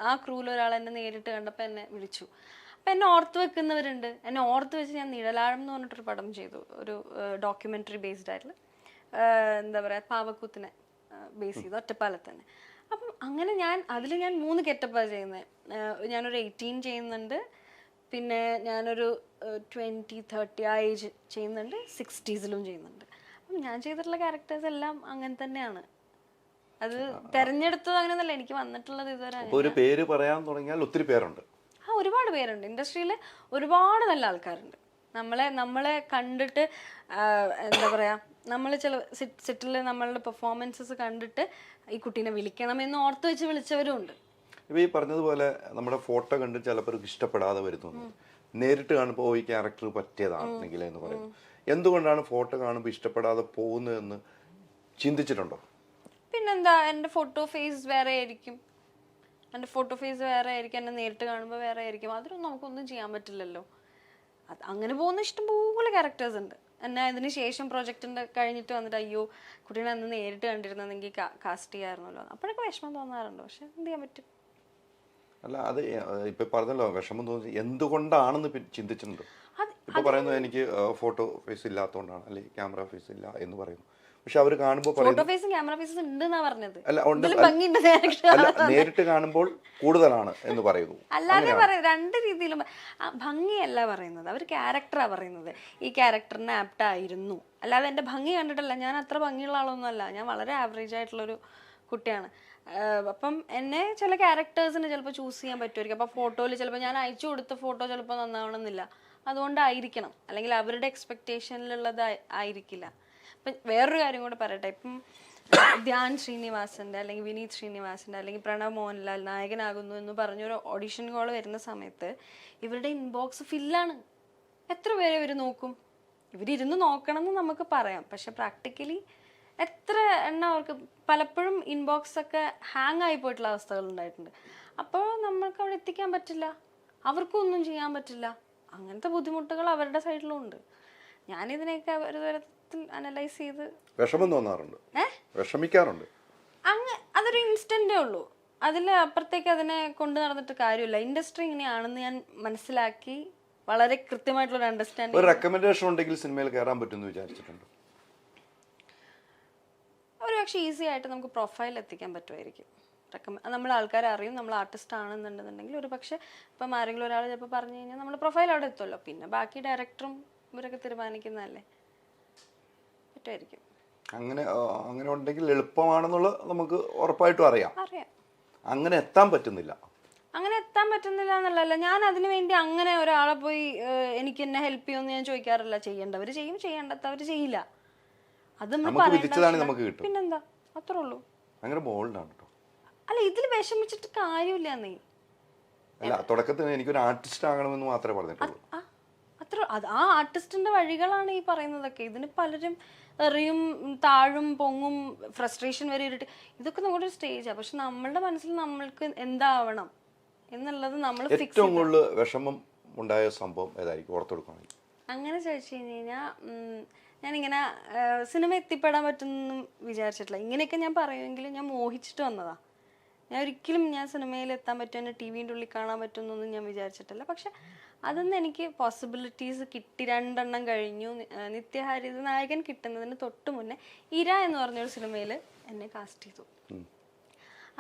ആ ക്രൂവിൽ ഒരാൾ എന്നെ നേരിട്ട് കണ്ടപ്പോൾ എന്നെ വിളിച്ചു. അപ്പം എന്നെ ഓർത്ത് വെക്കുന്നവരുണ്ട്. എന്നെ ഓർത്ത് വെച്ച് ഞാൻ നിഴലാഴം എന്ന് പറഞ്ഞിട്ടൊരു പടം ചെയ്തു. ഒരു ഡോക്യുമെൻ്ററി ബേസ്ഡ് ആയിട്ടുള്ള, എന്താ പറയുക, പാവക്കൂത്തിനെ ബേസ് ചെയ്ത് ഒറ്റപ്പാലത്ത് തന്നെ. അപ്പം അങ്ങനെ അതിൽ ഞാൻ 3 ഗെറ്റപ്പാണ് ചെയ്യുന്നത്. ഞാനൊരു 18 ചെയ്യുന്നുണ്ട്, പിന്നെ ഞാനൊരു 20-30 ആ ഏജ് ചെയ്യുന്നുണ്ട്, 60s ചെയ്യുന്നുണ്ട്. അപ്പം ഞാൻ ചെയ്തിട്ടുള്ള ക്യാരക്ടേഴ്സ് എല്ലാം അങ്ങനെ തന്നെയാണ്. അത് തെരഞ്ഞെടുത്തത് അങ്ങനെയൊന്നുമല്ല, എനിക്ക് വന്നിട്ടുള്ളത് ഇതുവരെ. ഒരു പേര് പറയാൻ തുടങ്ങിയാൽ ഒത്തിരി പേരുണ്ട്. ഒരുപാട് പേരുണ്ട്. ഇൻഡസ്ട്രിയിൽ ഒരുപാട് നല്ല ആൾക്കാരുണ്ട്. നമ്മളെ കണ്ടിട്ട്, എന്താ പറയുക, നമ്മൾ ചില സെറ്റിൽ നമ്മളുടെ പെർഫോമൻസസ് കണ്ടിട്ട് ഈ കുട്ടീനെ വിളിക്കണമെന്ന് ഓർത്ത് വെച്ച് വിളിച്ചവരും ഉണ്ട്. ഇപ്പോൾ ഈ പറഞ്ഞതുപോലെ നമ്മുടെ ഫോട്ടോ കണ്ട് ചിലപ്പോൾ ഇഷ്ടപ്പെടാതെ വരുന്നു, നേരിട്ട് കാണുമ്പോൾ ഈ ക്യാരക്ടർ പറ്റിയതാണെങ്കിൽ എന്ന് പറയുന്നു. എന്തുകൊണ്ടാണ് ഫോട്ടോ കാണുമ്പോൾ ഇഷ്ടപ്പെടാതെ പോകുന്നതെന്ന് ചിന്തിച്ചിട്ടുണ്ടോ? പിന്നെന്താ, എൻ്റെ ഫോട്ടോ ഫേസ് വേറെ ആയിരിക്കും. എൻ്റെ നേരിട്ട് കാണുമ്പോൾ വേറെ ആയിരിക്കും. അതിനൊന്നും നമുക്കൊന്നും ചെയ്യാൻ പറ്റില്ലല്ലോ. അങ്ങനെ പോകുന്ന ഇഷ്ടംപോലെ ക്യാരക്ടേഴ്സ് ഉണ്ട്. എന്നെ അതിന് ശേഷം പ്രൊജക്റ്റിൻ്റെ കഴിഞ്ഞിട്ട് വന്നിട്ട്, അയ്യോ കുട്ടീനെ അന്ന് നേരിട്ട് കണ്ടിരുന്നെങ്കിൽ കാസ്റ്റ് ചെയ്യാമായിരുന്നല്ലോ, അപ്പോഴൊക്കെ വിഷമം തോന്നാറുണ്ട്. പക്ഷെ എന്ത് ചെയ്യാൻ പറ്റും? അല്ല, അത് ഇപ്പൊ പറഞ്ഞല്ലോ, വിഷമം തോന്നി എന്തുകൊണ്ടാണെന്ന് ചിന്തിച്ചിട്ടുണ്ട്. ഇപ്പൊ പറയുന്നത് എനിക്ക് ഫോട്ടോ ഫേസ് ഇല്ലാത്തതുകൊണ്ടാണ്, അല്ലെങ്കിൽ ക്യാമറ ഫേസ് ഇല്ല എന്ന് പറയുന്നു. പക്ഷെ അവർ കാണുമ്പോൾ ഫോട്ടോ പറയുന്നു ഫേസും ക്യാമറ ഫേസും ഉണ്ട് പറഞ്ഞത്. അല്ല ഉണ്ട് ഇതില് ഭംഗിയുണ്ട് അല്ല നേരിട്ട് കാണുമ്പോൾ കൂടുതലാണ് എന്ന് പറയുന്നു. അല്ലാതെ പറയും രണ്ട് രീതിയിലും ഭംഗിയല്ല പറയുന്നത്, അവർ ക്യാരക്ടറാ പറയുന്നത്. ഈ ക്യാരക്ടറിന് ആപ്റ്റ് ആയിരുന്നു, അല്ലാതെ എൻ്റെ ഭംഗി കണ്ടിട്ടല്ല. ഞാൻ അത്ര ഭംഗിയുള്ള ആളൊന്നും അല്ല, ഞാൻ വളരെ ആവറേജ് ആയിട്ടുള്ളൊരു കുട്ടിയാണ്. അപ്പം എന്നെ ചില ക്യാരക്ടേഴ്സിന് ചിലപ്പോൾ ചൂസ് ചെയ്യാൻ പറ്റുമായിരിക്കും. അപ്പോൾ ഫോട്ടോയിൽ ചിലപ്പോൾ ഞാൻ അയച്ചു കൊടുത്ത ഫോട്ടോ ചിലപ്പോൾ നന്നാവണമെന്നില്ല, അതുകൊണ്ടായിരിക്കണം, അല്ലെങ്കിൽ അവരുടെ എക്സ്പെക്റ്റേഷനിലുള്ളത് ആയിരിക്കില്ല. ഇപ്പം വേറൊരു കാര്യം കൂടെ പറയട്ടെ. ഇപ്പം ധ്യാൻ ശ്രീനിവാസന്റെ അല്ലെങ്കിൽ വിനീത് ശ്രീനിവാസന്റെ അല്ലെങ്കിൽ പ്രണവ് മോഹൻലാൽ നായകനാകുന്നു എന്ന് പറഞ്ഞൊരു ഓഡിഷൻ കോൾ വരുന്ന സമയത്ത് ഇവരുടെ ഇൻബോക്സ് ഫില്ലാണ്. എത്ര പേരെ ഇവർ നോക്കും? ഇവരിരുന്ന് നോക്കണം എന്ന് നമുക്ക് പറയാം, പക്ഷെ പ്രാക്ടിക്കലി എത്ര എണ്ണം അവർക്ക് പലപ്പോഴും ഇൻബോക്സ് ഒക്കെ ഹാങ് ആയി പോയിട്ടുള്ള അവസ്ഥകൾ ഉണ്ടായിട്ടുണ്ട്. അപ്പോൾ നമ്മൾക്ക് അവിടെ എത്തിക്കാൻ പറ്റില്ല, അവർക്കും ഒന്നും ചെയ്യാൻ പറ്റില്ല. അങ്ങനത്തെ ബുദ്ധിമുട്ടുകൾ അവരുടെ സൈഡിലും ഉണ്ട്. ഞാനിതിനെയൊക്കെ ഒരു തരത്തിൽ അനലൈസ് ചെയ്ത് വിഷമം തോന്നാറുണ്ട്, വിഷമിക്കാറുണ്ട്. അതൊരു ഇൻസ്റ്റന്റേ ഉള്ളൂ, അതിൽ അപ്പുറത്തേക്ക് അതിനെ കൊണ്ടു നടന്നിട്ട് കാര്യമില്ല. ഇൻഡസ്ട്രി ഇങ്ങനെയാണെന്ന് ഞാൻ മനസ്സിലാക്കി വളരെ കൃത്യമായിട്ടുള്ള ഒരു അണ്ടർസ്റ്റാൻഡിങ്. ഒരു റെക്കമെൻഡേഷൻ ഉണ്ടെങ്കിൽ സിനിമയിൽ കയറാൻ പറ്റുമെന്ന് വിചാരിച്ചിട്ടുണ്ട്. ഒരു പക്ഷേ ഈസി ആയിട്ട് നമുക്ക് പ്രൊഫൈൽ എത്തിക്കാൻ പറ്റുമായിരിക്കും. നമ്മൾ ആൾക്കാരെ അറിയും, നമ്മൾ ആർട്ടിസ്റ്റ് ആണെന്നുണ്ടെന്നുണ്ടെങ്കിൽ ഒരു പക്ഷേ ഇപ്പം ആരെങ്കിലും ഒരാൾ ചിലപ്പോൾ പറഞ്ഞു കഴിഞ്ഞാൽ നമ്മൾ പ്രൊഫൈൽ അവിടെ എത്തുമല്ലോ. പിന്നെ ബാക്കി ഡയറക്ടറും ഇവരൊക്കെ തീരുമാനിക്കുന്നതല്ലേ, പറ്റുമായിരിക്കും. അങ്ങനെ ഉണ്ടെങ്കിൽ എളുപ്പമാണെന്നുള്ളത് നമുക്ക് ഉറപ്പായിട്ടും അറിയാം. അങ്ങനെ എത്താൻ പറ്റുന്നില്ല എന്നുള്ളതല്ല, ഞാൻ അതിനു വേണ്ടി അങ്ങനെ ഒരാളെ പോയി എനിക്ക് എന്നെ ഹെൽപ്പ് ചെയ്യുമെന്ന് ഞാൻ ചോദിക്കാറില്ല. ചെയ്യേണ്ടവർ ചെയ്യും, ചെയ്യേണ്ടവർ ചെയ്യില്ല. അത് നമ്മൾ പിന്നെന്താ, അത്രേ ഉള്ളൂ. അല്ല, ഇതിൽ വിഷമിച്ചിട്ട് കാര്യമില്ല. തുടക്കത്തിൽ എനിക്കൊരു ആർട്ടിസ്റ്റ് ആകണമെന്ന് മാത്രമേ പറഞ്ഞിട്ടുള്ളൂ. ആ ആർട്ടിസ്റ്റിന്റെ വഴികളാണ് ഈ പറയുന്നതൊക്കെ. ഇതിന് പലരും എറിയും, താഴും, പൊങ്ങും, ഫ്രസ്ട്രേഷൻ വരെ ഇരിട്ട്, ഇതൊക്കെ നമ്മുടെ ഒരു സ്റ്റേജാണ്. പക്ഷെ നമ്മളുടെ മനസ്സിൽ നമ്മൾക്ക് എന്താവണം എന്നുള്ളത് നമ്മൾ ഏറ്റവും കൂടുതൽ വിഷമം ഉണ്ടായ സംഭവം ഏതായിരിക്കും ഓർത്തെടുക്കുകയാണെങ്കിൽ? അങ്ങനെ ചോദിച്ചു കഴിഞ്ഞാൽ ഞാനിങ്ങനെ സിനിമ എത്തിപ്പെടാൻ പറ്റുമെന്ന് വിചാരിച്ചിട്ടില്ല. ഇങ്ങനെയൊക്കെ ഞാൻ പറയുമെങ്കിലും ഞാൻ മോഹിച്ചിട്ട് വന്നതാ. ഞാൻ ഒരിക്കലും സിനിമയിൽ എത്താൻ പറ്റുമെന്ന് ടി വിൻ്റെ ഉള്ളിൽ കാണാൻ പറ്റുമെന്നൊന്നും ഞാൻ വിചാരിച്ചിട്ടില്ല. പക്ഷെ അതൊന്നും എനിക്ക് പോസിബിലിറ്റീസ് കിട്ടി. 2 എണ്ണം കഴിഞ്ഞു. നിത്യഹരിത നായകൻ കിട്ടുന്നതിന് തൊട്ട് മുന്നേ ഇര എന്ന് പറഞ്ഞൊരു സിനിമയിൽ എന്നെ കാസ്റ്റ് ചെയ്തു.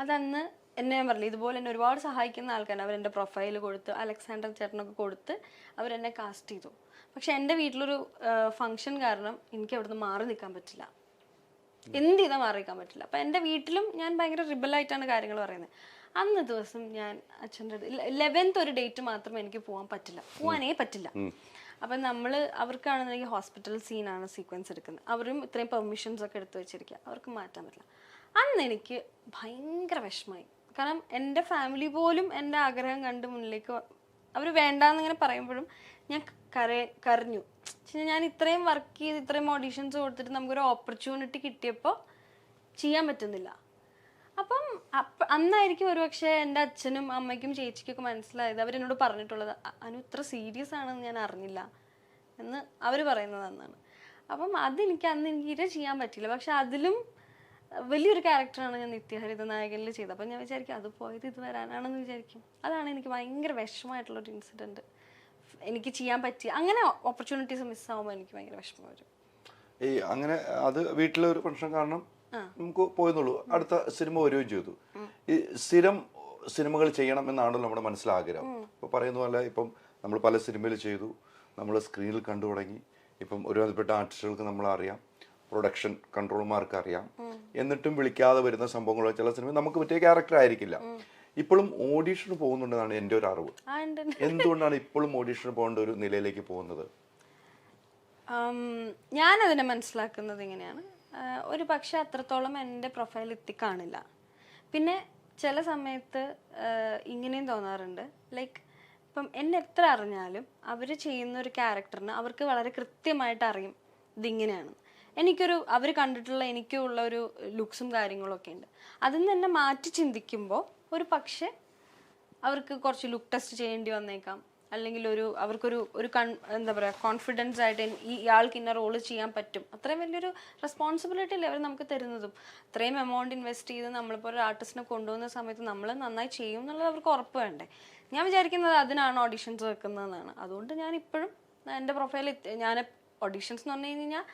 അതന്ന് എന്നെ ഞാൻ പറഞ്ഞില്ല, ഇതുപോലെ എന്നെ ഒരുപാട് സഹായിക്കുന്ന ആൾക്കാരാണ്. അവരെൻ്റെ പ്രൊഫൈൽ കൊടുത്ത്, അലക്സാണ്ടർ ചേട്ടനൊക്കെ കൊടുത്ത് അവരെന്നെ കാസ്റ്റ് ചെയ്തു. പക്ഷെ എൻ്റെ വീട്ടിലൊരു ഫംഗ്ഷൻ കാരണം എനിക്ക് അവിടുന്ന് മാറി നിൽക്കാൻ പറ്റില്ല, എന്ത് ചെയ്താൽ മാറി നിൽക്കാൻ പറ്റില്ല. അപ്പം എൻ്റെ വീട്ടിലും ഞാൻ ഭയങ്കര റിബലായിട്ടാണ് കാര്യങ്ങൾ പറയുന്നത്. അന്ന് ദിവസം ഞാൻ അച്ഛൻ്റെ 11th ഒരു ഡേറ്റ് മാത്രമേ എനിക്ക് പോകാനേ പറ്റില്ല. അപ്പം അവർക്കാണെന്നുണ്ടെങ്കിൽ ഹോസ്പിറ്റൽ സീനാണ് സീക്വൻസ് എടുക്കുന്നത്. അവരും ഇത്രയും പെർമിഷൻസ് ഒക്കെ എടുത്തു വെച്ചിരിക്കുക, അവർക്ക് മാറ്റാൻ പറ്റില്ല. അന്ന് എനിക്ക് ഭയങ്കര വിഷമമായി. കാരണം എൻ്റെ ഫാമിലി പോലും എൻ്റെ ആഗ്രഹം കണ്ട് മുന്നിലേക്ക് അവർ വേണ്ടാന്നിങ്ങനെ പറയുമ്പോഴും ഞാൻ കരഞ്ഞു. ഞാൻ ഇത്രയും വർക്ക് ചെയ്ത് ഇത്രയും ഓഡീഷൻസ് കൊടുത്തിട്ട് നമുക്കൊരു ഓപ്പർച്യൂണിറ്റി കിട്ടിയപ്പോൾ ചെയ്യാൻ പറ്റുന്നില്ല. അപ്പം അന്നായിരിക്കും ഒരുപക്ഷെ എൻ്റെ അച്ഛനും അമ്മയ്ക്കും ചേച്ചിക്കൊക്കെ മനസ്സിലായത്. അവരെന്നോട് പറഞ്ഞിട്ടുള്ളത്, അനു ഇത്ര സീരിയസ് ആണെന്ന് ഞാൻ അറിഞ്ഞില്ല എന്ന് അവർ പറയുന്നത് അന്നാണ്. അപ്പം അന്ന് എനിക്ക് ഇര ചെയ്യാൻ പറ്റില്ല. പക്ഷെ അതിലും വലിയൊരു ക്യാരക്ടറാണ് ഞാൻ നിത്യഹരിത നായകനിൽ ചെയ്തത്. അപ്പം ഞാൻ വിചാരിക്കും അത് പോയത് ഇത് വരാനാണെന്ന് വിചാരിക്കും. അതാണ് എനിക്ക് ഭയങ്കര വിഷമമായിട്ടുള്ളൊരു ഇൻസിഡൻറ്റ്. എനിക്ക് ചെയ്യാൻ പറ്റിയ അങ്ങനെ ഓപ്പർച്യൂണിറ്റീസ് മിസ്സാവുമ്പോൾ എനിക്ക് ഭയങ്കര വിഷമം വരും. അങ്ങനെ അത് വീട്ടിലെ ഒരു പ്രശ്നം കാരണം നമുക്ക് പോയെന്നുള്ളൂ. അടുത്ത സിനിമ വരികയും ചെയ്തു. ഈ സ്ഥിരം സിനിമകൾ ചെയ്യണം എന്നാണല്ലോ നമ്മുടെ മനസ്സിലാഗ്രഹം. ഇപ്പം പറയുന്ന പോലെ ഇപ്പം നമ്മൾ പല സിനിമയിൽ ചെയ്തു, നമ്മൾ സ്ക്രീനിൽ കണ്ടു തുടങ്ങി. ഇപ്പം ഒരുവിധപ്പെട്ട ആർട്ടിസ്റ്റുകൾക്ക് നമ്മളറിയാം, പ്രൊഡക്ഷൻ കൺട്രോളർമാർക്ക് അറിയാം. എന്നിട്ടും വിളിക്കാതെ വരുന്ന സംഭവങ്ങൾ ചില സിനിമ നമുക്ക് പറ്റിയ ക്യാരക്ടർ ആയിരിക്കില്ല. ഇപ്പോഴും ഓഡീഷന് പോകുന്നുണ്ടെന്നാണ് എൻ്റെ ഒരു അറിവ്. എന്തുകൊണ്ടാണ് ഇപ്പോഴും ഓഡീഷന് പോകേണ്ട ഒരു നിലയിലേക്ക് പോകുന്നത്? ഞാനതിനെ മനസ്സിലാക്കുന്നത് ഇങ്ങനെയാണ്. ഒരു പക്ഷെ അത്രത്തോളം എൻ്റെ പ്രൊഫൈൽ എത്തിക്കാണില്ല. പിന്നെ ചില സമയത്ത് ഇങ്ങനെയും തോന്നാറുണ്ട്, ലൈക്ക് ഇപ്പം എന്നെ എത്ര അറിഞ്ഞാലും അവർ ചെയ്യുന്ന ഒരു ക്യാരക്ടറിന് അവർക്ക് വളരെ കൃത്യമായിട്ട് അറിയും ഇതിങ്ങനെയാണ്. അവർ കണ്ടിട്ടുള്ള എനിക്കുള്ള ഒരു ലുക്സും കാര്യങ്ങളൊക്കെ ഉണ്ട്. അതിൽ നിന്ന് തന്നെ മാറ്റി ചിന്തിക്കുമ്പോൾ ഒരു പക്ഷെ അവർക്ക് കുറച്ച് ലുക്ക് ടെസ്റ്റ് ചെയ്യേണ്ടി വന്നേക്കാം. അല്ലെങ്കിൽ അവർക്കൊരു എന്താ പറയുക, കോൺഫിഡൻസ് ആയിട്ട് ഇയാൾക്ക് ഇന്ന റോള് ചെയ്യാൻ പറ്റും. അത്രയും വലിയൊരു റെസ്പോൺസിബിലിറ്റി അല്ലേ അവർ നമുക്ക് തരുന്നതും. അത്രയും എമൗണ്ട് ഇൻവെസ്റ്റ് ചെയ്ത് നമ്മളിപ്പോൾ ഒരു ആർട്ടിസ്റ്റിനെ കൊണ്ടുപോകുന്ന സമയത്ത് നമ്മൾ നന്നായി ചെയ്യും എന്നുള്ളത് അവർക്ക് ഉറപ്പ് വേണ്ടേ. ഞാൻ വിചാരിക്കുന്നത് അതിനാണ് ഓഡീഷൻസ് വെക്കുന്നതെന്നാണ്. അതുകൊണ്ട് ഞാൻ ഇപ്പോഴും എൻ്റെ പ്രൊഫൈൽ ഞാൻ ഓഡീഷൻസ് എന്ന് പറഞ്ഞു കഴിഞ്ഞാൽ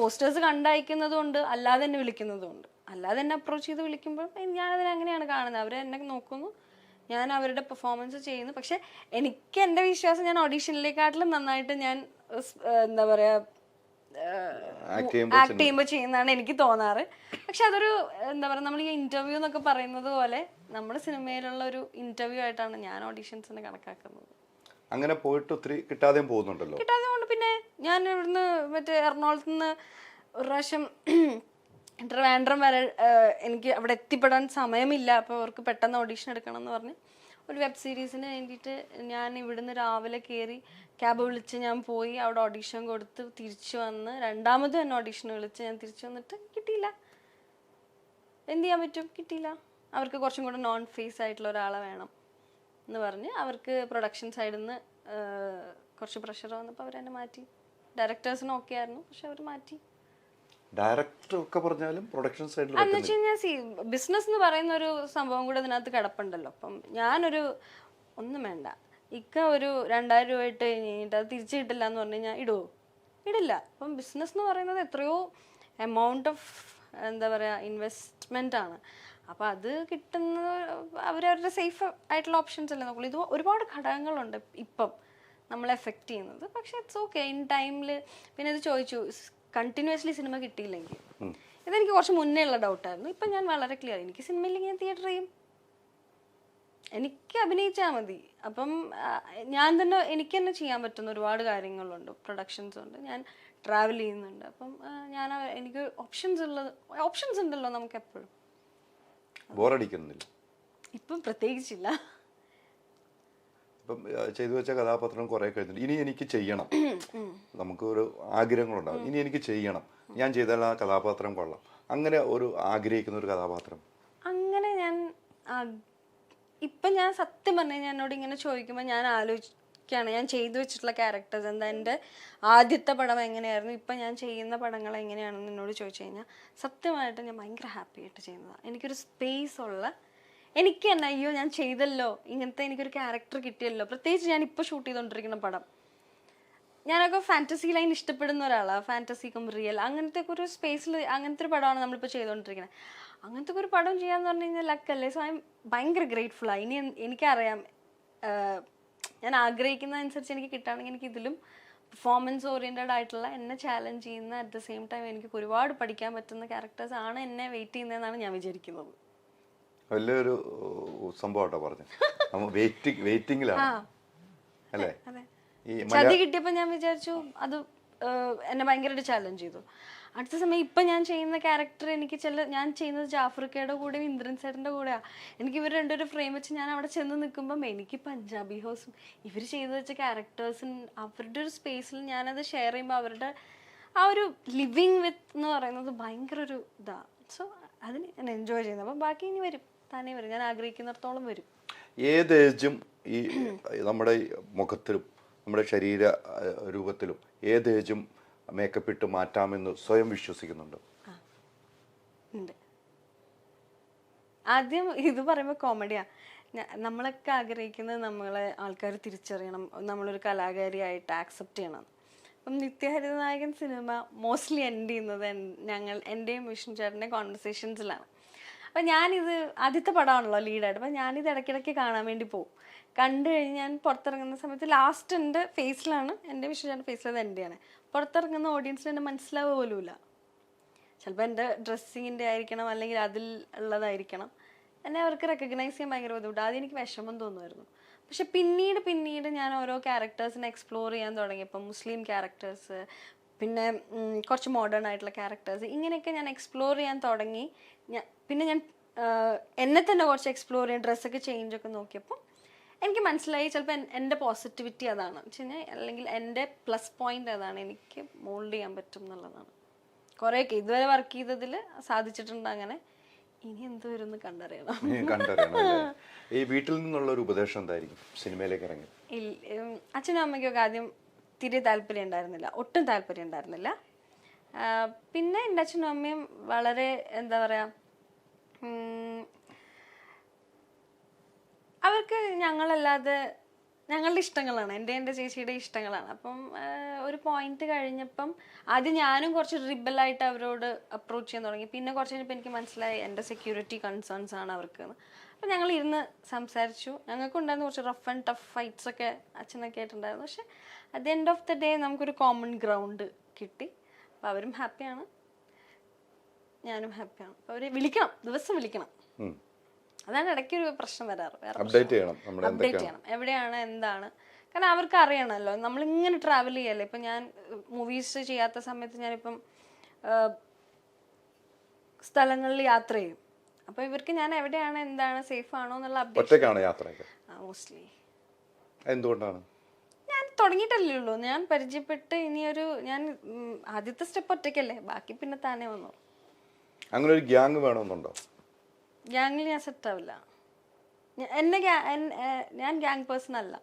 പോസ്റ്റേഴ്സ് കണ്ടയക്കുന്നതുകൊണ്ട് അല്ലാതെ എന്നെ വിളിക്കുന്നതുകൊണ്ട്. അല്ലാതെ എന്നെ അപ്രോച്ച് ചെയ്ത് വിളിക്കുമ്പോൾ ഞാനതിനെ അങ്ങനെയാണ് കാണുന്നത്. അവർ എന്നെ നോക്കുന്നു, ഞാൻ അവരുടെ പെർഫോമൻസ് ചെയ്യുന്നു. പക്ഷെ എനിക്ക് എൻ്റെ വിശ്വാസം ഞാൻ ഓഡീഷനിലേക്കാട്ടിലും നന്നായിട്ട് ഞാൻ എന്താ പറയുക ആക്ട് ചെയ്യുമ്പോൾ ചെയ്യുന്നതാണ് എനിക്ക് തോന്നാറ്. പക്ഷെ അതൊരു എന്താ പറയുക, നമ്മൾ ഈ ഇന്റർവ്യൂ എന്നൊക്കെ പറയുന്നത് പോലെ നമ്മുടെ സിനിമയിലുള്ള ഒരു ഇന്റർവ്യൂ ആയിട്ടാണ് ഞാൻ ഓഡീഷൻസിനെ കണക്കാക്കുന്നത്. അങ്ങനെ പോയിട്ട് ഒത്തിരി കിട്ടാതെയും പോകുന്നുണ്ടല്ലോ. കിട്ടാതെ കൊണ്ട് പിന്നെ ഞാൻ ഇവിടുന്ന് മറ്റേ എറണാകുളത്ത് നിന്ന് ഒരു പ്രാവശ്യം ട്രിവാൻഡ്രം വരെ എനിക്ക് അവിടെ എത്തിപ്പെടാൻ സമയമില്ല. അപ്പോൾ അവർക്ക് പെട്ടെന്ന് ഓഡീഷൻ എടുക്കണം എന്ന് പറഞ്ഞ് ഒരു വെബ് സീരീസിന് വേണ്ടിയിട്ട് ഞാൻ ഇവിടുന്ന് രാവിലെ കയറി ക്യാബ് വിളിച്ച് ഞാൻ പോയി അവിടെ ഓഡീഷൻ കൊടുത്ത് തിരിച്ചു വന്ന് രണ്ടാമത് തന്നെ ഓഡീഷൻ വിളിച്ച് ഞാൻ തിരിച്ചു വന്നിട്ട് കിട്ടിയില്ല. എന്ത് ചെയ്യാൻ പറ്റും, കിട്ടിയില്ല. അവർക്ക് കുറച്ചും കൂടെ നോൺ ഫേസ് ആയിട്ടുള്ള ഒരാളെ വേണം എന്ന് പറഞ്ഞ് അവർക്ക് പ്രൊഡക്ഷൻ സൈഡിൽ നിന്ന് കുറച്ച് പ്രഷർ വന്നപ്പോൾ അവരെന്നെ മാറ്റി. ഡയറക്ടേഴ്സിനും ഓക്കെ ആയിരുന്നു, പക്ഷെ അവർ മാറ്റി. ഡയറക്ടർ ഒക്കെ പറഞ്ഞാലും പ്രൊഡക്ഷൻ സൈഡിൽ എന്ന് വെച്ച് കഴിഞ്ഞാൽ ബിസിനസ് എന്ന് പറയുന്ന ഒരു സംഭവം കൂടെ ഇതിനകത്ത് കിടപ്പുണ്ടല്ലോ. അപ്പം ഞാനൊരു ഒന്നും വേണ്ട, ഇക്ക ഒരു 2000 രൂപ ഇട്ട് കഴിഞ്ഞിട്ട് അത് തിരിച്ചു കിട്ടില്ല എന്ന് പറഞ്ഞു കഴിഞ്ഞാൽ ഇടുവോ? ഇടില്ല. അപ്പം ബിസിനസ് എന്ന് പറയുന്നത് എത്രയോ എമൗണ്ട് ഓഫ് എന്താ പറയുക ഇൻവെസ്റ്റ്മെൻ്റ് ആണ്. അപ്പോൾ അത് കിട്ടുന്നത് അവരവരുടെ സേഫ് ആയിട്ടുള്ള ഓപ്ഷൻസ് അല്ലേ നോക്കുള്ളൂ. ഇത് ഒരുപാട് ഘടകങ്ങളുണ്ട് ഇപ്പം നമ്മളെ എഫക്റ്റ് ചെയ്യുന്നത്. പക്ഷെ ഇറ്റ്സ് ഓക്കെ ഇൻ ടൈമിൽ. പിന്നെ ഇത് ചോദിച്ചു കണ്ടിന്യൂസ്ലി സിനിമ കിട്ടിയില്ലെങ്കിൽ, ഇതെനിക്ക് കുറച്ച് മുന്നേ ഉള്ള ഡൗട്ടായിരുന്നു. ഇപ്പം ഞാൻ വളരെ ക്ലിയർ, എനിക്ക് സിനിമയില്ലെങ്കിൽ ഞാൻ തിയേറ്റർ ചെയ്യും, എനിക്ക് അഭിനയിച്ചാൽ മതി. അപ്പം ഞാൻ തന്നെ എനിക്ക് തന്നെ ചെയ്യാൻ പറ്റുന്ന ഒരുപാട് കാര്യങ്ങളുണ്ട്, പ്രൊഡക്ഷൻസ് ഉണ്ട്, ഞാൻ ട്രാവൽ ചെയ്യുന്നുണ്ട്. അപ്പം ഞാൻ എനിക്ക് ഓപ്ഷൻസ് ഉണ്ടല്ലോ നമുക്ക് എപ്പോഴും. ബോറടിക്കുന്നില്ല ഇപ്പം പ്രത്യേകിച്ചില്ല. ഇപ്പം ചെയ്തു വെച്ച കഥാപാത്രം കുറെ കഴിഞ്ഞിട്ട് ഇനി എനിക്ക് ചെയ്യണം, നമുക്ക് ഒരു ആഗ്രഹങ്ങളുണ്ടാവും. ഇനി എനിക്ക് ചെയ്യണം, ഞാൻ ചെയ്താൽ ആ കഥാപാത്രം കൊള്ളാം, അങ്ങനെ ഒരു ആഗ്രഹിക്കുന്ന ഒരു കഥാപാത്രം. അങ്ങനെ ഞാൻ ഇപ്പം ഞാൻ സത്യം പറഞ്ഞു കഴിഞ്ഞാൽ എന്നോട് ഇങ്ങനെ ചോദിക്കുമ്പോൾ ഞാൻ ആലോചിക്കുകയാണ്, ഞാൻ ചെയ്തു വെച്ചിട്ടുള്ള ക്യാരക്ടേഴ്സ് എന്താ, എൻ്റെ ആദ്യത്തെ പടം എങ്ങനെയായിരുന്നു, ഇപ്പം ഞാൻ ചെയ്യുന്ന പടങ്ങൾ എങ്ങനെയാണെന്ന് എന്നോട് ചോദിച്ചു കഴിഞ്ഞാൽ സത്യമായിട്ട് ഞാൻ ഭയങ്കര ഹാപ്പി ആയിട്ട് ചെയ്യുന്നതാണ്. എനിക്കൊരു സ്പേസ് ഉള്ള, എനിക്ക് തന്നെ അയ്യോ ഞാൻ ചെയ്തല്ലോ, ഇങ്ങനത്തെ എനിക്കൊരു ക്യാരക്ടർ കിട്ടിയല്ലോ. പ്രത്യേകിച്ച് ഞാൻ ഇപ്പോൾ ഷൂട്ട് ചെയ്തുകൊണ്ടിരിക്കുന്ന പടം, ഞാനൊക്കെ ഫാൻറ്റസി ലൈൻ ഇഷ്ടപ്പെടുന്ന ഒരാളാണ്. ഫാൻറ്റസി കം റിയൽ അങ്ങനത്തെ ഒരു സ്പേസിൽ അങ്ങനത്തെ ഒരു പടമാണ് നമ്മളിപ്പോൾ ചെയ്തുകൊണ്ടിരിക്കുന്നത്. അങ്ങനത്തെ ഒരു പടം ചെയ്യാന്ന് പറഞ്ഞു കഴിഞ്ഞാൽ ലക്കല്ലേ. സോ ഐ എം ഭയങ്കര ഗ്രേറ്റ്ഫുള്ളാണ്. ഇനി എനിക്കറിയാം ഞാൻ ആഗ്രഹിക്കുന്നതനുസരിച്ച് എനിക്ക് കിട്ടുകയാണെങ്കിൽ എനിക്ക് ഇതിലും പെർഫോമൻസ് ഓറിയൻറ്റഡ് ആയിട്ടുള്ള എന്നെ ചാലഞ്ച് ചെയ്യുന്ന അറ്റ് ദ സെയിം ടൈം എനിക്ക് ഒരുപാട് പഠിക്കാൻ പറ്റുന്ന ക്യാരക്ടേഴ്സ് ആണ് എന്നെ വെയിറ്റ് ചെയ്യുന്നതെന്നാണ് ഞാൻ വിചാരിക്കുന്നത്. വലിയൊരു സംഭവമാട്ടോ പറഞ്ഞു. വെയിറ്റിംഗിലാണ് അല്ലേ? ചതി കിട്ടിയപ്പോൾ ഞാൻ വിചാരിച്ചു അത് എന്നെ ഭയങ്കരമായിട്ട് ചാലഞ്ച് ചെയ്തു. അടുത്ത സമയം ഇപ്പം ഞാൻ ചെയ്യുന്ന ക്യാരക്ടർ എനിക്ക് ഞാൻ ചെയ്യുന്നത് ജാഫ്രിക്കയുടെ കൂടെയും ഇന്ദ്രൻ സേട്ടൻ്റെ കൂടെയാണ്. എനിക്ക് ഇവർ രണ്ടൊരു ഫ്രെയിം വെച്ച് ഞാൻ അവിടെ ചെന്ന് നിൽക്കുമ്പം എനിക്ക് പഞ്ചാബി ഹൗസും ഇവർ ചെയ്തു വെച്ച ക്യാരക്ടേഴ്സും അവരുടെ ഒരു സ്പേസിൽ ഞാനത് ഷെയർ ചെയ്യുമ്പോൾ അവരുടെ ആ ഒരു ലിവിങ് വിത്ത് എന്ന് പറയുന്നത് ഭയങ്കര ഒരു ഇതാണ്. സോ അതിന് ഞാൻ എൻജോയ് ചെയ്യുന്നത്. അപ്പം ബാക്കി ഇനി വരും, തന്നെ വരും, ഞാൻ ആഗ്രഹിക്കുന്നിടത്തോളം വരും. ഏത് ഏജും ഈ നമ്മുടെ മുഖത്തിലും നമ്മുടെ ശരീര രൂപത്തിലും ഏത് ഏജും മേക്കപ്പ് ഇട്ട് മാറ്റാമെന്ന് സ്വയം വിശ്വസിക്കുന്നുണ്ട്? ഉണ്ട്. ആദ്യം ഇത് പറയുമ്പോൾ കോമഡിയാ. നമ്മളൊക്കെ ആഗ്രഹിക്കുന്നത് നമ്മളെ ആൾക്കാർ തിരിച്ചറിയണം, നമ്മളൊരു കലാകാരിയായിട്ട് ആക്സെപ്റ്റ് ചെയ്യണം. അപ്പം നിത്യഹരിതനായകൻ സിനിമ മോസ്റ്റ്ലി എൻഡ് ചെയ്യുന്നത് എൻ്റെയും വിഷ്ണു ചേട്ടൻ്റെയും കോൺവെർസേഷൻസിലാണ്. അപ്പം ഞാനിത് ആദ്യത്തെ പടമാണല്ലോ ലീഡായിട്ട്. അപ്പം ഞാനിത് ഇടയ്ക്കിടയ്ക്ക് കാണാൻ വേണ്ടി പോകും. കണ്ടു കഴിഞ്ഞ് ഞാൻ പുറത്തിറങ്ങുന്ന സമയത്ത് ലാസ്റ്റ് എൻ്റെ ഫേസിലാണ്, എൻ്റെ വിഷ്ണു ചേട്ടൻ്റെ ഫേസിലത് എൻ്റെയാണ്. പുറത്തിറങ്ങുന്ന ഓഡിയൻസിന് എന്നെ മനസ്സിലാവുക പോലുമില്ല. ചിലപ്പോൾ എൻ്റെ ഡ്രസ്സിങ്ങിൻ്റെ ആയിരിക്കണം, അല്ലെങ്കിൽ അതിൽ ഉള്ളതായിരിക്കണം. എന്നെ അവർക്ക് റെക്കഗ്നൈസ് ചെയ്യാൻ ഭയങ്കര ബുദ്ധിമുട്ട്. ആദ്യം എനിക്ക് വിഷമം തോന്നുമായിരുന്നു. പക്ഷെ പിന്നീട് ഞാൻ ഓരോ ക്യാരക്ടേഴ്സിനെ എക്സ്പ്ലോർ ചെയ്യാൻ തുടങ്ങിയപ്പോൾ മുസ്ലിം ക്യാരക്ടേഴ്സ്, പിന്നെ കുറച്ച് മോഡേൺ ആയിട്ടുള്ള ക്യാരക്ടേഴ്സ്, ഇങ്ങനെയൊക്കെ ഞാൻ എക്സ്പ്ലോർ ചെയ്യാൻ തുടങ്ങി. പിന്നെ ഞാൻ എന്നെ തന്നെ കുറച്ച് എക്സ്പ്ലോർ ചെയ്യാൻ ഡ്രസ്സൊക്കെ ചേഞ്ചൊക്കെ നോക്കിയപ്പോൾ എനിക്ക് മനസ്സിലായി ചിലപ്പോൾ എൻ്റെ പോസിറ്റിവിറ്റി അതാണ് വെച്ച് കഴിഞ്ഞാൽ, അല്ലെങ്കിൽ എൻ്റെ പ്ലസ് പോയിന്റ് അതാണ്, എനിക്ക് മോൾഡ് ചെയ്യാൻ പറ്റും എന്നുള്ളതാണ്. കുറേയൊക്കെ ഇതുവരെ വർക്ക് ചെയ്തതിൽ സാധിച്ചിട്ടുണ്ട്. അങ്ങനെ ഇനി എന്ത് വരും എന്ന് കണ്ടറിയണം. ഈ വീട്ടിൽ നിന്നുള്ള ഒരു ഉപദേശം എന്തായിരിക്കും സിനിമയിലേക്ക് ഇറങ്ങി? അച്ഛനും അമ്മയ്ക്കൊക്കെ ആദ്യം തീരെ താല്പര്യം ഉണ്ടായിരുന്നില്ല, ഒട്ടും താല്പര്യം ഉണ്ടായിരുന്നില്ല. പിന്നെ എൻ്റെ അച്ഛനും അമ്മയും വളരെ എന്താ പറയുക, അവർക്ക് ഞങ്ങളല്ലാതെ ഞങ്ങളുടെ ഇഷ്ടങ്ങളാണ്, എൻ്റെ ചേച്ചിയുടെ ഇഷ്ടങ്ങളാണ്. അപ്പം ഒരു പോയിന്റ് കഴിഞ്ഞപ്പം ആദ്യം ഞാനും കുറച്ച് റിബലായിട്ട് അവരോട് അപ്രോച്ച് ചെയ്യാൻ തുടങ്ങി. പിന്നെ കുറച്ച് കഴിഞ്ഞപ്പോൾ എനിക്ക് മനസ്സിലായി എൻ്റെ സെക്യൂരിറ്റി കൺസേൺസ് ആണ് അവർക്ക്. അപ്പം ഞങ്ങൾ ഇരുന്ന് സംസാരിച്ചു. ഞങ്ങൾക്കുണ്ടായിരുന്നു കുറച്ച് റഫ് ആൻഡ് ടഫ് ഫൈറ്റ്സ് ഒക്കെ അച്ഛനൊക്കെ ആയിട്ടുണ്ടായിരുന്നു. പക്ഷെ at the end of the day നമുക്കൊരു കോമൺ ഗ്രൗണ്ട് കിട്ടി. അപ്പം അവരും ഹാപ്പിയാണ്, ഞാനും ഹാപ്പിയാണ്. അപ്പോൾ അവർ വിളിക്കണം, ദിവസം വിളിക്കണം. അതാണ് ഇടയ്ക്ക് ഒരു പ്രശ്നം വരാറ്. അപ്ഡേറ്റ് ചെയ്യണം എവിടെയാണ് എന്താണ്. കാരണം അവർക്ക് അറിയണമല്ലോ, നമ്മളിങ്ങനെ ട്രാവൽ ചെയ്യല്ലേ. ഇപ്പം ഞാൻ മൂവീസ് ചെയ്യാത്ത സമയത്ത് ഞാനിപ്പം സ്ഥലങ്ങളിൽ യാത്ര ചെയ്യും. അപ്പോൾ ഇവർക്ക് ഞാൻ എവിടെയാണ് എന്താണ് സേഫ് ആണോ എന്നുള്ള അപ്ഡേറ്റ് മോസ്റ്റ്ലി. എന്തുകൊണ്ടാണ്? ഞാൻ തുടങ്ങിയിട്ടല്ലേ ഉള്ളൂ, ഞാൻ പരിചയപ്പെട്ട് ഇനിയൊരു ഞാൻ ആദ്യത്തെ സ്റ്റെപ്പ് ഒറ്റയ്ക്കല്ലേ, ബാക്കി പിന്നെ താനേ വന്നു. അങ്ങനെ ഒരു ഗ്യാങ് വേണമെന്നുണ്ടോ? ഗ്യാങ്ങിൽ ഞാൻ സെറ്റാവില്ല. ഞാൻ ഗ്യാങ് പേഴ്സൺ അല്ല.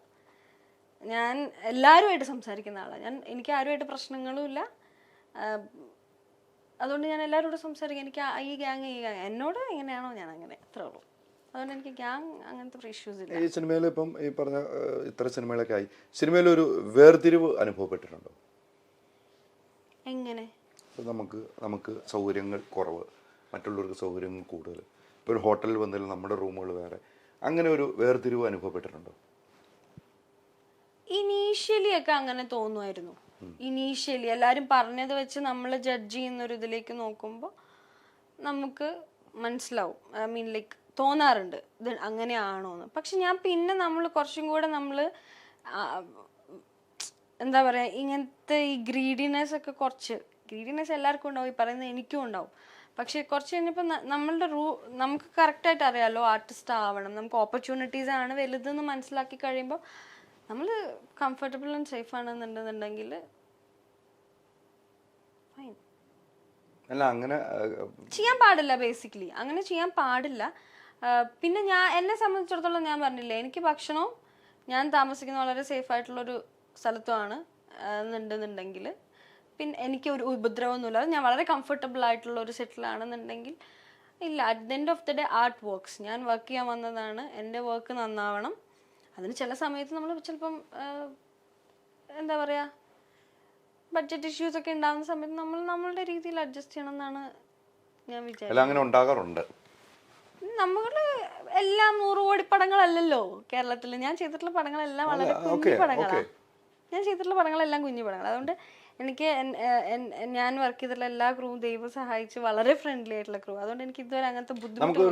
ഞാൻ എല്ലാവരുമായിട്ട് സംസാരിക്കുന്ന ആളാണ്. എനിക്ക് ആരുമായിട്ട് പ്രശ്നങ്ങളും ഇല്ല. അതുകൊണ്ട് ഞാൻ എല്ലാവരോടും സംസാരിക്കും. എനിക്ക് ഈ ഗ്യാങ് എന്നോട് എങ്ങനെയാണോ ഞാൻ അങ്ങനെ, അത്രേ ഉള്ളൂ. അതുകൊണ്ട് എനിക്ക് ഗ്യാങ് അങ്ങനത്തെ ഇഷ്യൂസ് ഇല്ല. ഈ സിനിമയിൽ ഇപ്പം ഈ പറഞ്ഞ ഇത്ര സിനിമകളൊക്കെ ആയി, സിനിമയിൽ ഒരു വേർതിരിവ് അനുഭവപ്പെട്ടിട്ടുണ്ടോ? എങ്ങനെ? നമുക്ക് സൗകര്യങ്ങൾ കുറവ്, മറ്റുള്ളവർക്ക് സൗകര്യങ്ങൾ കൂടുതൽ. ഇപ്പോൾ ഒരു ഹോട്ടലിൽ വന്നാലും നമ്മുടെ റൂമുകൾ വേറെ, അങ്ങനെ ഒരു വേർതിരിവ് അനുഭവപ്പെട്ടിട്ടുണ്ടോ? ഇനീഷ്യലി ഒക്കെ അങ്ങനെ തോന്നുമായിരുന്നു. ഇനീഷ്യലി എല്ലാവരും പറഞ്ഞത് വെച്ച് നമ്മൾ ജഡ്ജ് ചെയ്യുന്ന ഒരു ഇതിലേക്ക് നോക്കുമ്പോൾ നമുക്ക് മനസ്സിലാവും. ഐ മീൻ ലൈക്ക് തോന്നാറുണ്ട് ഇത് അങ്ങനെയാണോന്ന്. പക്ഷെ ഞാൻ പിന്നെ നമ്മൾ കുറച്ചും കൂടെ നമ്മൾ എന്താ പറയുക, ഇങ്ങനത്തെ ഈ ഗ്രീഡിനെസ് ഒക്കെ ഗ്രീഡിനെസ് എല്ലാവർക്കും ഉണ്ടാവും, ഈ പറയുന്നത് എനിക്കും ഉണ്ടാവും. പക്ഷെ കുറച്ച് കഴിഞ്ഞപ്പോൾ നമ്മളുടെ നമുക്ക് കറക്റ്റായിട്ട് അറിയാമല്ലോ ആർട്ടിസ്റ്റ് ആവണം, നമുക്ക് ഓപ്പർച്യൂണിറ്റീസ് ആണ് വലുതെന്ന് മനസ്സിലാക്കി കഴിയുമ്പോൾ നമ്മൾ കംഫർട്ടബിൾ ആൻഡ് സേഫ് ആണെന്നുണ്ടെന്നുണ്ടെങ്കിൽ ഫൈൻ. അല്ല, അങ്ങനെ ചെയ്യാൻ പാടില്ല. ബേസിക്കലി അങ്ങനെ ചെയ്യാൻ പാടില്ല. പിന്നെ എന്നെ സംബന്ധിച്ചിടത്തോളം ഞാൻ പറഞ്ഞില്ലേ, എനിക്ക് ഭക്ഷണവും ഞാൻ താമസിക്കുന്ന വളരെ സേഫ് ആയിട്ടുള്ളൊരു സ്ഥലത്തുമാണ് എന്നുണ്ടെന്നുണ്ടെങ്കിൽ പിന്നെ എനിക്ക് ഒരു ഉപദ്രവമൊന്നുമില്ല. ഞാൻ വളരെ കംഫർട്ടബിൾ ആയിട്ടുള്ള ഒരു സെറ്റിലാണെന്നുണ്ടെങ്കിൽ ഇല്ല. At the end of the day art works. ഞാൻ വർക്ക് ചെയ്യാൻ വന്നതാണ്, എൻ്റെ വർക്ക് നന്നാവണം. അതിന് ചില സമയത്ത് നമ്മൾ ചിലപ്പം എന്താ പറയുക, ബഡ്ജറ്റ് ഇഷ്യൂസ് ഒക്കെ ഉണ്ടാകുന്ന സമയത്ത് നമ്മളുടെ രീതിയിൽ അഡ്ജസ്റ്റ് ചെയ്യണം എന്നാണ് ഞാൻ വിചാരിക്കുന്നത്. നമ്മള് എല്ലാം 100 കോടി പടങ്ങളല്ലല്ലോ കേരളത്തിൽ. ഞാൻ ചെയ്തിട്ടുള്ള പടങ്ങളെല്ലാം വളരെ കുഞ്ഞു പടങ്ങളാണ്. കുഞ്ഞു പടങ്ങൾ. അതുകൊണ്ട് എനിക്ക് ഞാൻ വർക്ക് ചെയ്തിട്ടുള്ള എല്ലാ ക്രൂവും ദൈവം സഹായിച്ച് വളരെ ഫ്രണ്ട്ലി ആയിട്ടുള്ള ക്രൂ. അതുകൊണ്ട് എനിക്ക് ഇതുവരെ അങ്ങനത്തെ ബുദ്ധിമുട്ട്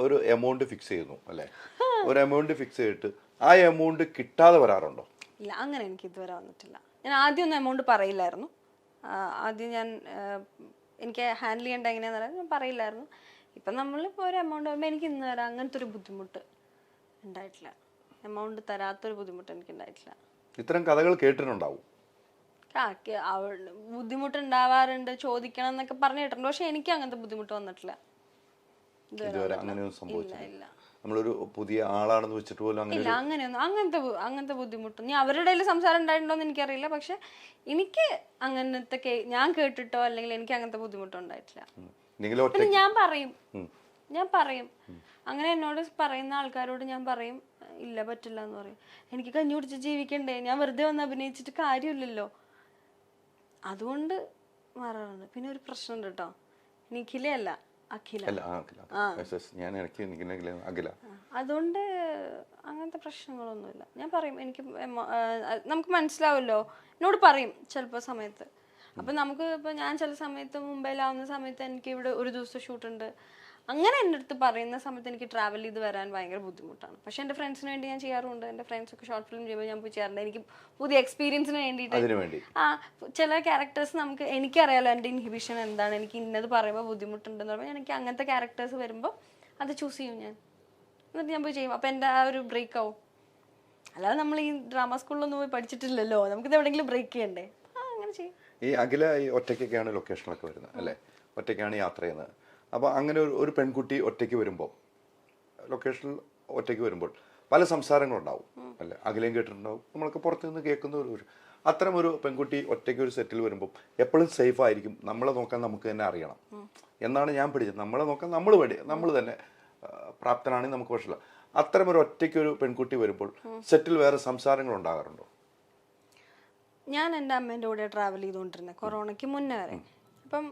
ഒരു എമൗണ്ട് ഫിക്സ് ചെയ്യുന്നു അല്ലേ? ഒരു എമൗണ്ട് ഫിക്സ് ചെയ്തിട്ട് ആ എമൗണ്ട് കിട്ടാതെ വരാറുണ്ടോ? ഇല്ല, അങ്ങനെ എനിക്ക് ഇതുവരെ വന്നിട്ടില്ല. ഞാൻ ആദ്യം ഒന്നും എമൗണ്ട് പറയില്ലായിരുന്നു. ആദ്യം എനിക്ക് ഹാൻഡിൽ ചെയ്യേണ്ട എങ്ങനെയാണെന്ന് അറിയാം, ഞാൻ പറയില്ലായിരുന്നു. ഇപ്പം നമ്മളിപ്പോൾ ഒരു എമൗണ്ട് പറയുമ്പോൾ എനിക്ക് ഇന്ന് വരെ അങ്ങനത്തെ ഒരു ബുദ്ധിമുട്ട് ഉണ്ടായിട്ടില്ല. എമൗണ്ട് തരാത്തൊരു ബുദ്ധിമുട്ട് എനിക്ക് ഉണ്ടായിട്ടില്ല. ഇത്തരം കഥകൾ കേട്ടിട്ടുണ്ടാവും. ബുദ്ധിമുട്ട് ഉണ്ടാവാറുണ്ട്, ചോദിക്കണം എന്നൊക്കെ പറഞ്ഞു കേട്ടിട്ടുണ്ട്. പക്ഷെ എനിക്ക് അങ്ങനത്തെ ബുദ്ധിമുട്ട് വന്നിട്ടില്ല ഇതുവരെ. അങ്ങനെയൊന്നും സംഭവിച്ചില്ല. നമ്മളൊരു പുതിയ ആളാണെന്ന് വെച്ചിട്ട് പോലും ഇല്ല. അങ്ങനത്തെ ബുദ്ധിമുട്ട് നീ അവരുടെ ഇടയിൽ സംസാരം ഉണ്ടായിട്ടുണ്ടോ എന്ന് എനിക്കറിയില്ല. പക്ഷെ എനിക്ക് അങ്ങനത്തെ ഞാൻ കേട്ടിട്ടോ അല്ലെങ്കിൽ എനിക്ക് അങ്ങനത്തെ ബുദ്ധിമുട്ടോ ഉണ്ടായിട്ടില്ല. പിന്നെ ഞാൻ പറയും അങ്ങനെ എന്നോട് പറയുന്ന ആൾക്കാരോട് ഞാൻ പറയും, ഇല്ല പറ്റില്ല എന്ന് പറയും. എനിക്ക് കഞ്ഞി കുടിച്ച് ജീവിക്കണ്ടേ, ഞാൻ വെറുതെ വന്ന് അഭിനയിച്ചിട്ട് കാര്യമില്ലല്ലോ. അതുകൊണ്ട് മാറാറുണ്ട്. പിന്നെ ഒരു പ്രശ്നമുണ്ട് കേട്ടോ, നിഖിലയല്ല അഖില. അതുകൊണ്ട് അങ്ങനത്തെ പ്രശ്നങ്ങളൊന്നുമില്ല. ഞാൻ പറയും, എനിക്ക് നമുക്ക് മനസ്സിലാവുമല്ലോ, എന്നോട് പറയും ചിലപ്പോൾ സമയത്ത്. അപ്പം നമുക്ക് ഇപ്പോൾ ഞാൻ ചില സമയത്ത് മുംബൈയിലാവുന്ന സമയത്ത് എനിക്ക് ഇവിടെ ഒരു ദിവസം ഷൂട്ടുണ്ട്, അങ്ങനെ എൻ്റെ അടുത്ത് പറയുന്ന സമയത്ത് എനിക്ക് ട്രാവൽ ചെയ്ത് വരാൻ ഭയങ്കര ബുദ്ധിമുട്ടാണ്. പക്ഷെ എൻ്റെ ഫ്രണ്ട്സിന് വേണ്ടി ഞാൻ ചെയ്യാറുണ്ട്. എൻ്റെ ഫ്രണ്ട്സൊക്കെ ഷോർട്ട് ഫിലിം ചെയ്യുമ്പോൾ ഞാൻ പോയി ചെയ്യാറുണ്ട്. എനിക്ക് പുതിയ എക്സ്പീരിയൻസിന് വേണ്ടിയിട്ട്. ചില ക്യാരക്ടേഴ്സ് എനിക്കറിയാലോ എൻ്റെ ഇൻഹിബിഷൻ എന്താണ്, എനിക്ക് ഇന്നത് പറയുമ്പോൾ ബുദ്ധിമുട്ടുണ്ടെന്ന് പറയുമ്പോൾ എനിക്ക് അങ്ങനത്തെ ക്യാരക്ടേഴ്സ് വരുമ്പോൾ അത് ചൂസ് ചെയ്യും ഞാൻ, എന്നിട്ട് ഞാൻ പോയി ചെയ്യും. അപ്പോൾ എൻ്റെ ആ ഒരു ബ്രേക്ക് ആവും. അല്ലാതെ നമ്മൾ ഈ ഡ്രാമ സ്കൂളിലൊന്നും പോയി പഠിച്ചിട്ടില്ലല്ലോ, നമുക്കിത് എവിടെയെങ്കിലും ബ്രേക്ക് ചെയ്യണ്ടേ, അങ്ങനെ ചെയ്യും. ഈ അഖില ഈ ഒറ്റയ്ക്കൊക്കെയാണ് ലൊക്കേഷനൊക്കെ വരുന്നത് അല്ലേ? ഒറ്റയ്ക്കാണ് യാത്ര ചെയ്യുന്നത്. അപ്പോൾ അങ്ങനെ ഒരു പെൺകുട്ടി ഒറ്റയ്ക്ക് വരുമ്പോൾ, ലൊക്കേഷനിൽ ഒറ്റയ്ക്ക് വരുമ്പോൾ പല സംസാരങ്ങളുണ്ടാവും അല്ലേ? അഖിലയും കേട്ടിട്ടുണ്ടാവും, നമ്മളൊക്കെ പുറത്തു നിന്ന് കേൾക്കുന്ന ഒരു അത്തരം ഒരു പെൺകുട്ടി ഒറ്റയ്ക്ക് ഒരു സെറ്റിൽ വരുമ്പോൾ എപ്പോഴും സേഫ് ആയിരിക്കും. നമ്മളെ നോക്കാൻ നമുക്ക് തന്നെ അറിയണം എന്നാണ് ഞാൻ പഠിച്ചത്. നമ്മളെ നോക്കാൻ നമ്മൾ തന്നെ പ്രാപ്തനാണെങ്കിൽ നമുക്ക് പ്രശ്നമില്ല. അത്തരം ഒരു ഒറ്റയ്ക്കൊരു പെൺകുട്ടി വരുമ്പോൾ സെറ്റിൽ വേറെ സംസാരങ്ങൾ ഉണ്ടാകാറുണ്ടോ? ഞാൻ എൻ്റെ അമ്മേൻ്റെ കൂടെ ട്രാവൽ ചെയ്തുകൊണ്ടിരുന്നത് കൊറോണയ്ക്ക് മുന്നേ വരെ. അപ്പം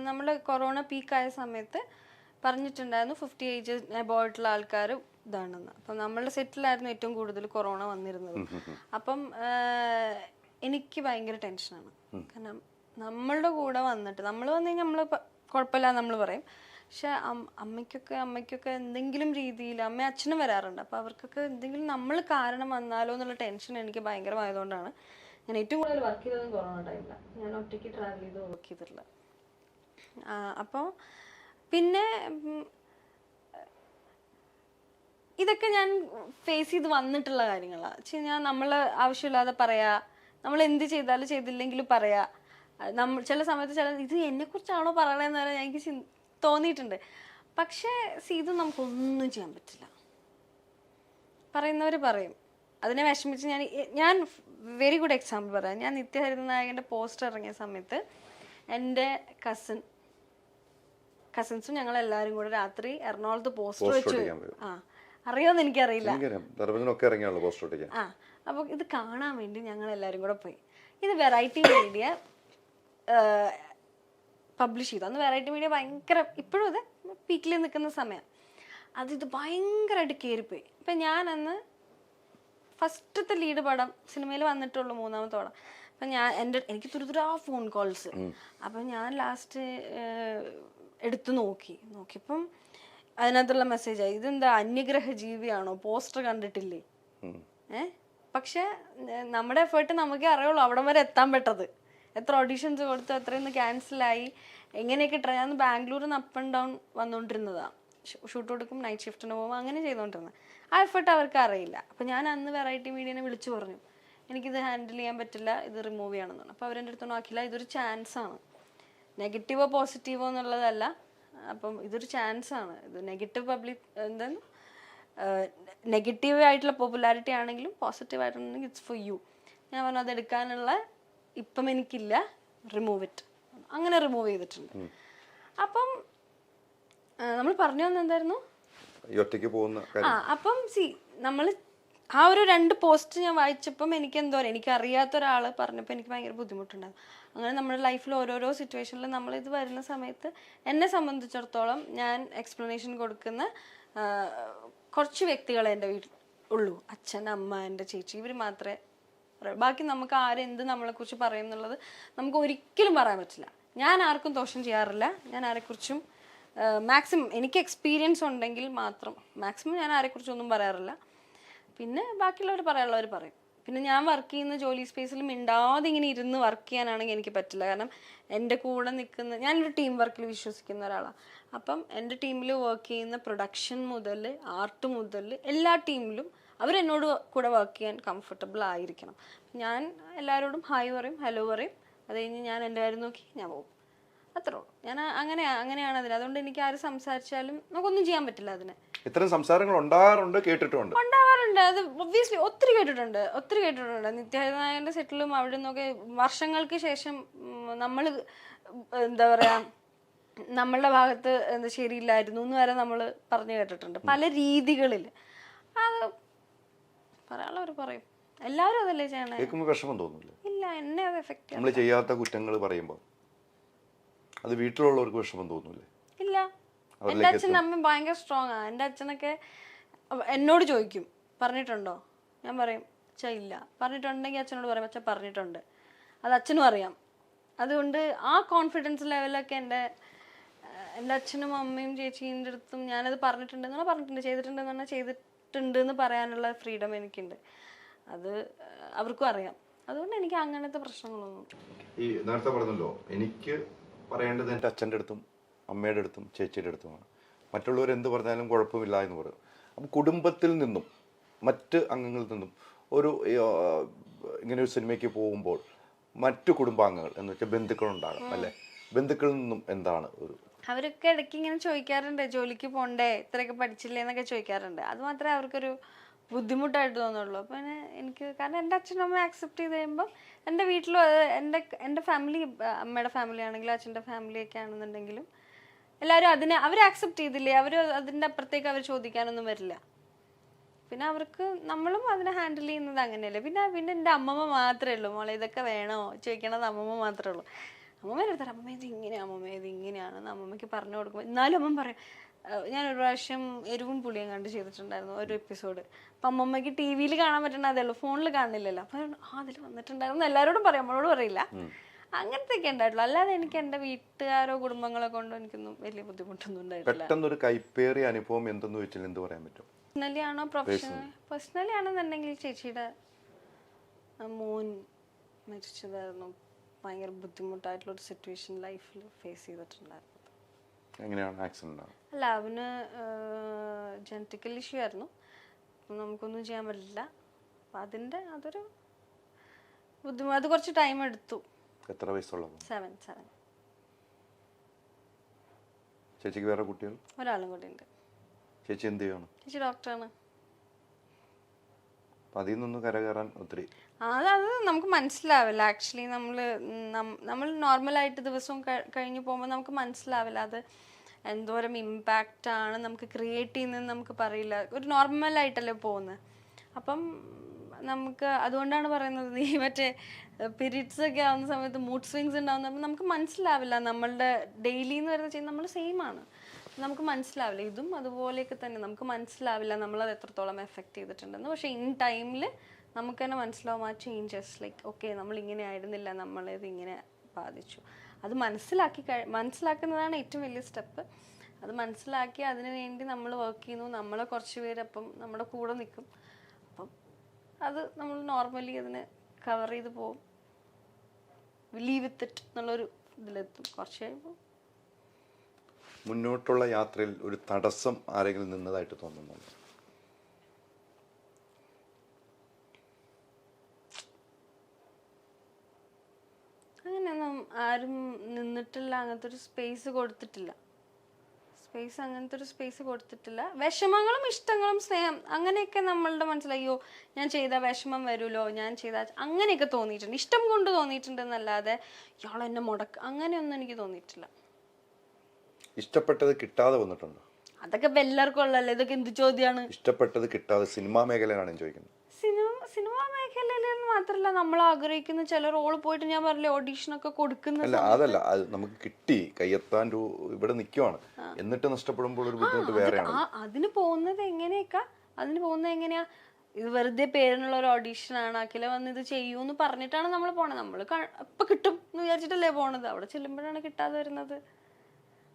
നമ്മൾ കൊറോണ പീക്കായ സമയത്ത് പറഞ്ഞിട്ടുണ്ടായിരുന്നു 50 ഏജ് അബോയിട്ടുള്ള ആൾക്കാർ ഇതാണെന്ന്. അപ്പം നമ്മളുടെ സെറ്റിലായിരുന്നു ഏറ്റവും കൂടുതൽ കൊറോണ വന്നിരുന്നത്. അപ്പം എനിക്ക് ഭയങ്കര ടെൻഷനാണ്. കാരണം നമ്മളുടെ കൂടെ വന്നിട്ട് നമ്മൾ വന്നു കഴിഞ്ഞാൽ നമ്മൾ കുഴപ്പമില്ല നമ്മൾ പറയും. പക്ഷെ അമ്മയ്ക്കൊക്കെ എന്തെങ്കിലും രീതിയിൽ അമ്മ അച്ഛനും വരാറുണ്ട്. അപ്പോൾ അവർക്കൊക്കെ എന്തെങ്കിലും നമ്മൾ കാരണം വന്നാലോ എന്നുള്ള ടെൻഷൻ എനിക്ക് ഭയങ്കരമായതുകൊണ്ടാണ് ഞാൻ ഏറ്റവും കൂടുതൽ വർക്ക് ചെയ്തതും കൊറോണ ടൈമിലാണ്. ഞാൻ ഒറ്റയ്ക്ക് ട്രാവൽ ചെയ്ത് വർക്ക് ചെയ്തിട്ടുള്ളത്. അപ്പോൾ പിന്നെ ഇതൊക്കെ ഞാൻ ഫേസ് ചെയ്ത് വന്നിട്ടുള്ള കാര്യങ്ങളാണ്. വെച്ച് കഴിഞ്ഞാൽ നമ്മൾ ആവശ്യമില്ലാതെ പറയാ, നമ്മൾ എന്ത് ചെയ്താലും ചെയ്തില്ലെങ്കിലും പറയാ. ചില സമയത്ത് ഇത് എന്നെക്കുറിച്ചാണോ പറയണതെന്ന് പറയാൻ എനിക്ക് തോന്നിയിട്ടുണ്ട്. പക്ഷേ ഇത് നമുക്കൊന്നും ചെയ്യാൻ പറ്റില്ല. പറയുന്നവർ പറയും. അതിനെ വിഷമിച്ച് ഞാൻ വെരി ഗുഡ് എക്സാമ്പിൾ പറയാം. ഞാൻ നിത്യഹരിതനായകൻ്റെ പോസ്റ്റർ ഇറങ്ങിയ സമയത്ത് എൻ്റെ കസിൻസും ഞങ്ങളെല്ലാവരും കൂടെ രാത്രി എറണാകുളത്ത് പോസ്റ്റർ വെച്ചു. അറിയോന്ന് എനിക്കറിയില്ല. അപ്പോൾ ഇത് കാണാൻ വേണ്ടി ഞങ്ങൾ എല്ലാവരും കൂടെ പോയി. ഇത് വെറൈറ്റി മീഡിയ പബ്ലിഷ് ചെയ്തു. അന്ന് വെറൈറ്റി മീഡിയ ഭയങ്കര, ഇപ്പോഴും അതെ പീക്കിൽ നിൽക്കുന്ന സമയം. ഇത് ഭയങ്കരമായിട്ട് കയറിപ്പോയി. അപ്പം ഞാൻ അന്ന് ഫസ്റ്റത്തെ ലീഡ് പടം സിനിമയിൽ വന്നിട്ടുള്ളൂ, 3ാമത്തെ പടം. അപ്പം എനിക്ക് തുരുതുരാ ഫോൺ കോൾസ്. അപ്പം ഞാൻ ലാസ്റ്റ് എടുത്തു നോക്കിയപ്പം അതിനകത്തുള്ള മെസ്സേജായി, ഇതെന്താ അന്യഗ്രഹ ജീവിയാണോ, പോസ്റ്റർ കണ്ടിട്ടില്ലേ? പക്ഷെ നമ്മുടെ എഫേർട്ട് നമുക്കേ അറിയുള്ളൂ അവിടം വരെ എത്താൻ പറ്റത്. എത്ര ഓഡീഷൻസ് കൊടുത്തു, എത്രയൊന്ന് ക്യാൻസലായി, എങ്ങനെയൊക്കെ ഞാൻ ബാംഗ്ലൂരിൽ നിന്ന് അപ്പ് ആൻഡ് ഡൗൺ വന്നുകൊണ്ടിരുന്നതാണ്. ഷൂട്ട് കൊടുക്കും, നൈറ്റ് ഷിഫ്റ്റിന് പോകും, അങ്ങനെ ചെയ്തുകൊണ്ടിരുന്നത്. ആ എഫേർട്ട് അവർക്ക് അറിയില്ല. അപ്പം ഞാൻ അന്ന് വെറൈറ്റി മീഡിയനെ വിളിച്ചു പറഞ്ഞു, എനിക്കിത് ഹാൻഡിൽ ചെയ്യാൻ പറ്റില്ല, ഇത് റിമൂവ് ചെയ്യണമെന്ന് പറഞ്ഞു. അപ്പോൾ അവരെൻ്റെ അടുത്ത് നോക്കില്ല, ഇതൊരു ചാൻസാണ്, നെഗറ്റീവോ പോസിറ്റീവോ എന്നുള്ളതല്ല. അപ്പം ഇതൊരു ചാൻസാണ്. ഇത് നെഗറ്റീവ് ആയിട്ടുള്ള പോപ്പുലാരിറ്റി ആണെങ്കിലും പോസിറ്റീവ് ആയിട്ടുണ്ടെങ്കിൽ ഇറ്റ്സ് ഫോർ യു. ഞാൻ പറഞ്ഞു അതെടുക്കാനുള്ള ഇപ്പം എനിക്കില്ല, റിമൂവ് ഇറ്റ്. അങ്ങനെ റിമൂവ് ചെയ്തിട്ടുണ്ട്. അപ്പം നമ്മൾ പറഞ്ഞു വന്നത് എന്തായിരുന്നു? അപ്പം നമ്മൾ ആ ഒരു 2 പോസ്റ്റ് ഞാൻ വായിച്ചപ്പം എനിക്കറിയാത്ത ഒരാൾ പറഞ്ഞപ്പോൾ എനിക്ക് ഭയങ്കര ബുദ്ധിമുട്ടുണ്ടാകും. അങ്ങനെ നമ്മുടെ ലൈഫിൽ ഓരോരോ സിറ്റുവേഷനിൽ നമ്മളിത് വരുന്ന സമയത്ത് എന്നെ സംബന്ധിച്ചിടത്തോളം ഞാൻ എക്സ്പ്ലനേഷൻ കൊടുക്കുന്ന കുറച്ച് വ്യക്തികളെ എൻ്റെ വീട്ടിൽ ഉള്ളൂ. അച്ഛൻ, അമ്മ, എൻ്റെ ചേച്ചി, ഇവർ മാത്രമേ പറയൂ. ബാക്കി നമുക്ക് ആരെന്ത് നമ്മളെക്കുറിച്ച് പറയും എന്നുള്ളത് നമുക്ക് ഒരിക്കലും പറയാൻ പറ്റില്ല. ഞാൻ ആർക്കും ദോഷം ചെയ്യാറില്ല. ഞാൻ ആരെക്കുറിച്ചും മാക്സിമം എനിക്ക് എക്സ്പീരിയൻസ് ഉണ്ടെങ്കിൽ മാത്രം മാക്സിമം ഞാൻ ആരെക്കുറിച്ചൊന്നും പറയാറില്ല. പിന്നെ ബാക്കിയുള്ളവർ പറയാനുള്ളവർ പറയും. പിന്നെ ഞാൻ വർക്ക് ചെയ്യുന്ന ജോലി സ്പേസിൽ മിണ്ടാതെ ഇങ്ങനെ ഇരുന്ന് വർക്ക് ചെയ്യാനാണെങ്കിൽ എനിക്ക് പറ്റില്ല. കാരണം എൻ്റെ കൂടെ നിൽക്കുന്ന, ഞാനൊരു ടീം വർക്കിൽ വിശ്വസിക്കുന്ന ഒരാളാണ്. അപ്പം എൻ്റെ ടീമിൽ വർക്ക് ചെയ്യുന്ന പ്രൊഡക്ഷൻ മുതൽ ആർട്ട് മുതൽ എല്ലാ ടീമിലും അവരെന്നോട് കൂടെ വർക്ക് ചെയ്യാൻ കംഫർട്ടബിൾ ആയിരിക്കണം. ഞാൻ എല്ലാവരോടും ഹായ് പറയും, ഹലോ പറയും. അത് കഴിഞ്ഞ് ഞാൻ എൻ്റെ കാര്യം നോക്കി ഞാൻ പോകും. അത്രേ ഉള്ളൂ. ഞാൻ അങ്ങനെയാണ് അതിന്. അതുകൊണ്ട് എനിക്ക് ആര് സംസാരിച്ചാലും നമുക്കൊന്നും ചെയ്യാൻ പറ്റില്ല. അതിന് ഇത്തരം സംസാരങ്ങൾ ഉണ്ടാകാറുണ്ട്, ഉണ്ടാവാറുണ്ട്. അത് ഒബ്വിയസ്ലി ഒത്തിരി കേട്ടിട്ടുണ്ട്. നിത്യഹരിതനായകൻ്റെ സെറ്റിലും അവിടെ നിന്നൊക്കെ വർഷങ്ങൾക്ക് ശേഷം നമ്മൾ എന്താ പറയാ, നമ്മളുടെ ഭാഗത്ത് ശരിയില്ലായിരുന്നു എന്ന് വരെ നമ്മൾ പറഞ്ഞു കേട്ടിട്ടുണ്ട് പല രീതികളിൽ. അത് പറയാനുള്ളവർ പറയും. എല്ലാവരും അതല്ലേ ചെയ്യണേ. വിഷമം തോന്നില്ല? ഇല്ല, എന്നെ അത് എഫക്ട് നമ്മൾ ചെയ്യാത്ത കുറ്റങ്ങൾ പറയുമ്പോൾ അത് വീട്ടിലുള്ളവർക്ക് വിഷമം തോന്നൂലേ? ഇല്ല. എൻ്റെ അച്ഛനും അമ്മയും ഭയങ്കര സ്ട്രോങ് ആണ്. എൻ്റെ അച്ഛനൊക്കെ എന്നോട് ചോദിക്കും പറഞ്ഞിട്ടുണ്ടോ, ഞാൻ പറയും അച്ഛാ ഇല്ല. പറഞ്ഞിട്ടുണ്ടെങ്കിൽ അച്ഛനോട് പറയും അച്ഛൻ പറഞ്ഞിട്ടുണ്ട്. അത് അച്ഛനും അറിയാം. അതുകൊണ്ട് ആ കോൺഫിഡൻസ് ലെവലൊക്കെ എൻ്റെ അച്ഛനും അമ്മയും ചേച്ചീൻ്റെ അടുത്തും ഞാനത് പറഞ്ഞിട്ടുണ്ടെന്ന് പറഞ്ഞാൽ പറഞ്ഞിട്ടുണ്ട്, ചെയ്തിട്ടുണ്ടെന്ന് പറഞ്ഞാൽ ചെയ്തിട്ടുണ്ട് എന്ന് പറയാനുള്ള ഫ്രീഡം എനിക്കുണ്ട്. അത് അവർക്കും അറിയാം. അതുകൊണ്ട് എനിക്ക് അങ്ങനത്തെ പ്രശ്നങ്ങളൊന്നും. ഈ നേരത്തെ പറഞ്ഞല്ലോ, എനിക്ക് പറയേണ്ടത് എൻ്റെ അച്ഛൻ്റെ അടുത്തും അമ്മയുടെ അടുത്തും ചേച്ചിയുടെ അടുത്തുമാണ്. മറ്റുള്ളവർ എന്ത് പറഞ്ഞാലും കുഴപ്പമില്ല എന്ന് പറയും. അപ്പം കുടുംബത്തിൽ നിന്നും മറ്റ് അംഗങ്ങളിൽ നിന്നും ഒരു ഇങ്ങനെ ഒരു സിനിമയ്ക്ക് പോകുമ്പോൾ മറ്റു കുടുംബാംഗങ്ങൾ എന്ന് വെച്ചാൽ ബന്ധുക്കളുണ്ടാകും അല്ലേ? ബന്ധുക്കളിൽ നിന്നും എന്താണ് അവരൊക്കെ ഇടയ്ക്ക് ഇങ്ങനെ ചോദിക്കാറുണ്ട്, ജോലിക്ക് പോണ്ടേ, ഇത്രയൊക്കെ പഠിച്ചില്ലേ എന്നൊക്കെ ചോദിക്കാറുണ്ട്. അത് മാത്രമേ അവർക്കൊരു ബുദ്ധിമുട്ടായിട്ട് തോന്നുള്ളൂ. അപ്പം എനിക്ക് കാരണം എൻ്റെ അച്ഛനും അമ്മ ആക്സെപ്റ്റ് ചെയ്ത് കഴിയുമ്പം എൻ്റെ വീട്ടിലും എൻ്റെ ഫാമിലി, അമ്മയുടെ ഫാമിലി ആണെങ്കിലും അച്ഛൻ്റെ ഫാമിലിയൊക്കെ ആണെന്നുണ്ടെങ്കിലും എല്ലാവരും അവർ ആക്സെപ്റ്റ് ചെയ്തില്ലേ, അവർ അതിൻ്റെ അപ്പുറത്തേക്ക് അവർ ചോദിക്കാനൊന്നും വരില്ല. പിന്നെ അവർക്ക് നമ്മളും അതിനെ ഹാൻഡിൽ ചെയ്യുന്നത് അങ്ങനെയല്ലേ. പിന്നെ പിന്നെ എൻ്റെ അമ്മമ്മ മാത്രമേ ഉള്ളൂ മോളെ ഇതൊക്കെ വേണോ ചോദിക്കണത് അമ്മമ്മ മാത്രമേ ഉള്ളൂ. അമ്മമ്മ എടുത്താൽ അമ്മമ്മ ഇത് ഇങ്ങനെയാണ്, അമ്മമ്മ ഇത് ഇങ്ങനെയാണെന്ന് അമ്മമ്മയ്ക്ക് പറഞ്ഞു കൊടുക്കുമ്പോൾ എന്നാലും അമ്മ പറയും. ഞാനൊരു പ്രാവശ്യം എരിവും പുളിയും കണ്ട് ചെയ്തിട്ടുണ്ടായിരുന്നു ഒരു എപ്പിസോഡ്. അപ്പം അമ്മമ്മയ്ക്ക് ടി വിയിൽ കാണാൻ പറ്റണ അതേ ഉള്ളൂ, ഫോണിൽ കാണുന്നില്ലല്ലോ. അപ്പം അതിൽ വന്നിട്ടുണ്ടായിരുന്നു എല്ലാവരോടും പറയും, നമ്മളോട് പറയില്ല. അങ്ങനത്തെയൊക്കെ ഉണ്ടായിട്ടുള്ളൂ. അല്ലാതെ എനിക്ക് എൻ്റെ വീട്ടുകാരോ കുടുംബങ്ങളോ കൊണ്ടോ എനിക്കൊന്നും വലിയ ബുദ്ധിമുട്ടൊന്നും ഉണ്ടായിട്ടില്ല. പെട്ടെന്നൊരു കൈപ്പേറിയ അനുഭവം എന്തെന്ന് വെച്ചാൽ എന്ത് പറയാൻ പറ്റും? പേഴ്സണലി ആണോ പ്രൊഫഷണലി? പേഴ്സണലി ആണെന്നുണ്ടെങ്കിൽ ചേച്ചിയുടെ മോൻ മരിച്ചതായിരുന്നു. ഭയങ്കര ബുദ്ധിമുട്ടായിട്ടുള്ളൊരു സിറ്റുവേഷൻ ലൈഫിൽ ഫേസ് ചെയ്തിട്ടുണ്ടായിരുന്നു. എങ്ങനെയാണ് ആക്സിഡന്റ്? അല്ല, അവന് ജനറ്റിക്കൽ ഇഷ്യൂ ആയിരുന്നു. അപ്പം നമുക്കൊന്നും ചെയ്യാൻ പറ്റില്ല. അപ്പം അതിൻ്റെ അതൊരു ബുദ്ധിമുട്ട്, അത് കുറച്ച് ടൈം എടുത്തു. എത്ര വയസ്സുള്ള? 7. ചേച്ചിക്ക് വേറെ കുട്ടികൾ? ഒരാളും കൂടി ഉണ്ട്. ചേച്ചി എന്ത് ചെയ്യണം? ചേച്ചി ഡോക്ടറാണ്. അപ്പം അതിൽ നിന്നൊന്ന് കരകയറാൻ ഒത്തിരി അത് നമുക്ക് മനസ്സിലാവില്ല. ആക്ച്വലി നമ്മൾ നോർമലായിട്ട് ദിവസവും കഴിഞ്ഞ് പോകുമ്പോൾ നമുക്ക് മനസ്സിലാവില്ല അത് എന്തോരം ഇമ്പാക്റ്റ് ആണ് നമുക്ക് ക്രിയേറ്റ് ചെയ്യുന്നതെന്ന് നമുക്ക് പറയില്ല. ഒരു നോർമലായിട്ടല്ലേ പോകുന്നത്. അപ്പം നമുക്ക് അതുകൊണ്ടാണ് പറയുന്നത്, ഈ മറ്റേ പീരീഡ്സ് ഒക്കെ ആവുന്ന സമയത്ത് മൂഡ് സ്വിങ്സ് ഉണ്ടാവുന്ന നമുക്ക് മനസ്സിലാവില്ല. നമ്മളുടെ ഡെയിലി എന്ന് പറയുന്നത് ചെയ്യുന്നത് നമ്മൾ സെയിം ആണ്, നമുക്ക് മനസ്സിലാവില്ല. ഇതും അതുപോലെയൊക്കെ തന്നെ നമുക്ക് മനസ്സിലാവില്ല നമ്മളത് എത്രത്തോളം എഫക്റ്റ് ചെയ്തിട്ടുണ്ടെന്ന്. പക്ഷേ ഇൻ ടൈമിൽ നമുക്ക് തന്നെ മനസ്സിലാവും ആ ചേഞ്ചസ്. ലൈക്ക് ഓക്കെ, നമ്മളിങ്ങനെ ആയിരുന്നില്ല, നമ്മളത് ഇങ്ങനെ ബാധിച്ചു. അത് മനസ്സിലാക്കുന്നതാണ് ഏറ്റവും വലിയ സ്റ്റെപ്പ്. അത് മനസ്സിലാക്കി അതിനു വേണ്ടി നമ്മൾ വർക്ക് ചെയ്യുന്നു. നമ്മളെ കുറച്ച് പേര് അപ്പം നമ്മുടെ കൂടെ നിൽക്കും. അപ്പം അത് നമ്മൾ നോർമലി അതിനെ കവർ ചെയ്ത് പോകും. ലീവ് വിത്ത് ഇറ്റ് എന്നുള്ളൊരു ഇതിലെത്തും. കുറച്ച് കഴിയുമ്പോൾ മുന്നോട്ടുള്ള യാത്രയിൽ ഒരു തടസ്സം ആരെങ്കിലും നിന്നതായിട്ട് തോന്നുന്നുണ്ടോ? അങ്ങനെയൊന്നും ആരും നിന്നിട്ടില്ല. അങ്ങനത്തെ ഒരു സ്പേസ് കൊടുത്തിട്ടില്ല. അങ്ങനത്തെ ഒരു സ്പേസ് കൊടുത്തിട്ടില്ല. വിഷമങ്ങളും ഇഷ്ടങ്ങളും സ്നേഹം അങ്ങനെയൊക്കെ നമ്മളുടെ മനസ്സിലായോ, ഞാൻ ചെയ്താൽ വിഷമം വരുമല്ലോ, ഞാൻ ചെയ്താൽ അങ്ങനെയൊക്കെ തോന്നിയിട്ടുണ്ട്. ഇഷ്ടം കൊണ്ട് തോന്നിയിട്ടുണ്ടെന്നല്ലാതെ ഇയാൾ എന്നെ അങ്ങനെയൊന്നും എനിക്ക് തോന്നിയിട്ടില്ല. ഇഷ്ടപ്പെട്ടത് കിട്ടാതെ വന്നിട്ടുണ്ടോ? അതൊക്കെ ഇപ്പം എല്ലാവർക്കും ഉള്ളല്ലേ. ഇതൊക്കെ എന്ത് ചോദ്യമാണ്? ഇഷ്ടപ്പെട്ടത് കിട്ടാതെ സിനിമാ മേഖലയിലാണ് ഞാൻ ചോദിക്കുന്നത്. സിനിമാ മേഖലയിൽ മാത്രമല്ല, നമ്മൾ ആഗ്രഹിക്കുന്ന ചില റോള് പോയിട്ട് ഞാൻ പറഞ്ഞില്ലേ ഓഡീഷനൊക്കെ കൊടുക്കുന്ന. അല്ല, അതല്ല, അത് നമുക്ക് കിട്ടി, കയ്യെത്താൻ ഇവിടെ നിൽക്കുവാണ്, എന്നിട്ട് നഷ്ടപ്പെടുമ്പോൾ ഒരു ബുദ്ധിമുട്ട് വേറെയാണ്. അതിന് പോകുന്നത് എങ്ങനെയാ? ഇത് വെറുതെ പേരിനുള്ള ഒരു ഓഡീഷനാണ്, അഖില വന്ന് ഇത് ചെയ്യൂന്ന് പറഞ്ഞിട്ടാണ് നമ്മൾ പോണത്. നമ്മൾ ഇപ്പൊ കിട്ടും എന്ന് വിചാരിച്ചിട്ടല്ലേ പോണത്. അവിടെ ചെല്ലുമ്പോഴാണ് കിട്ടാതെ വരുന്നത്.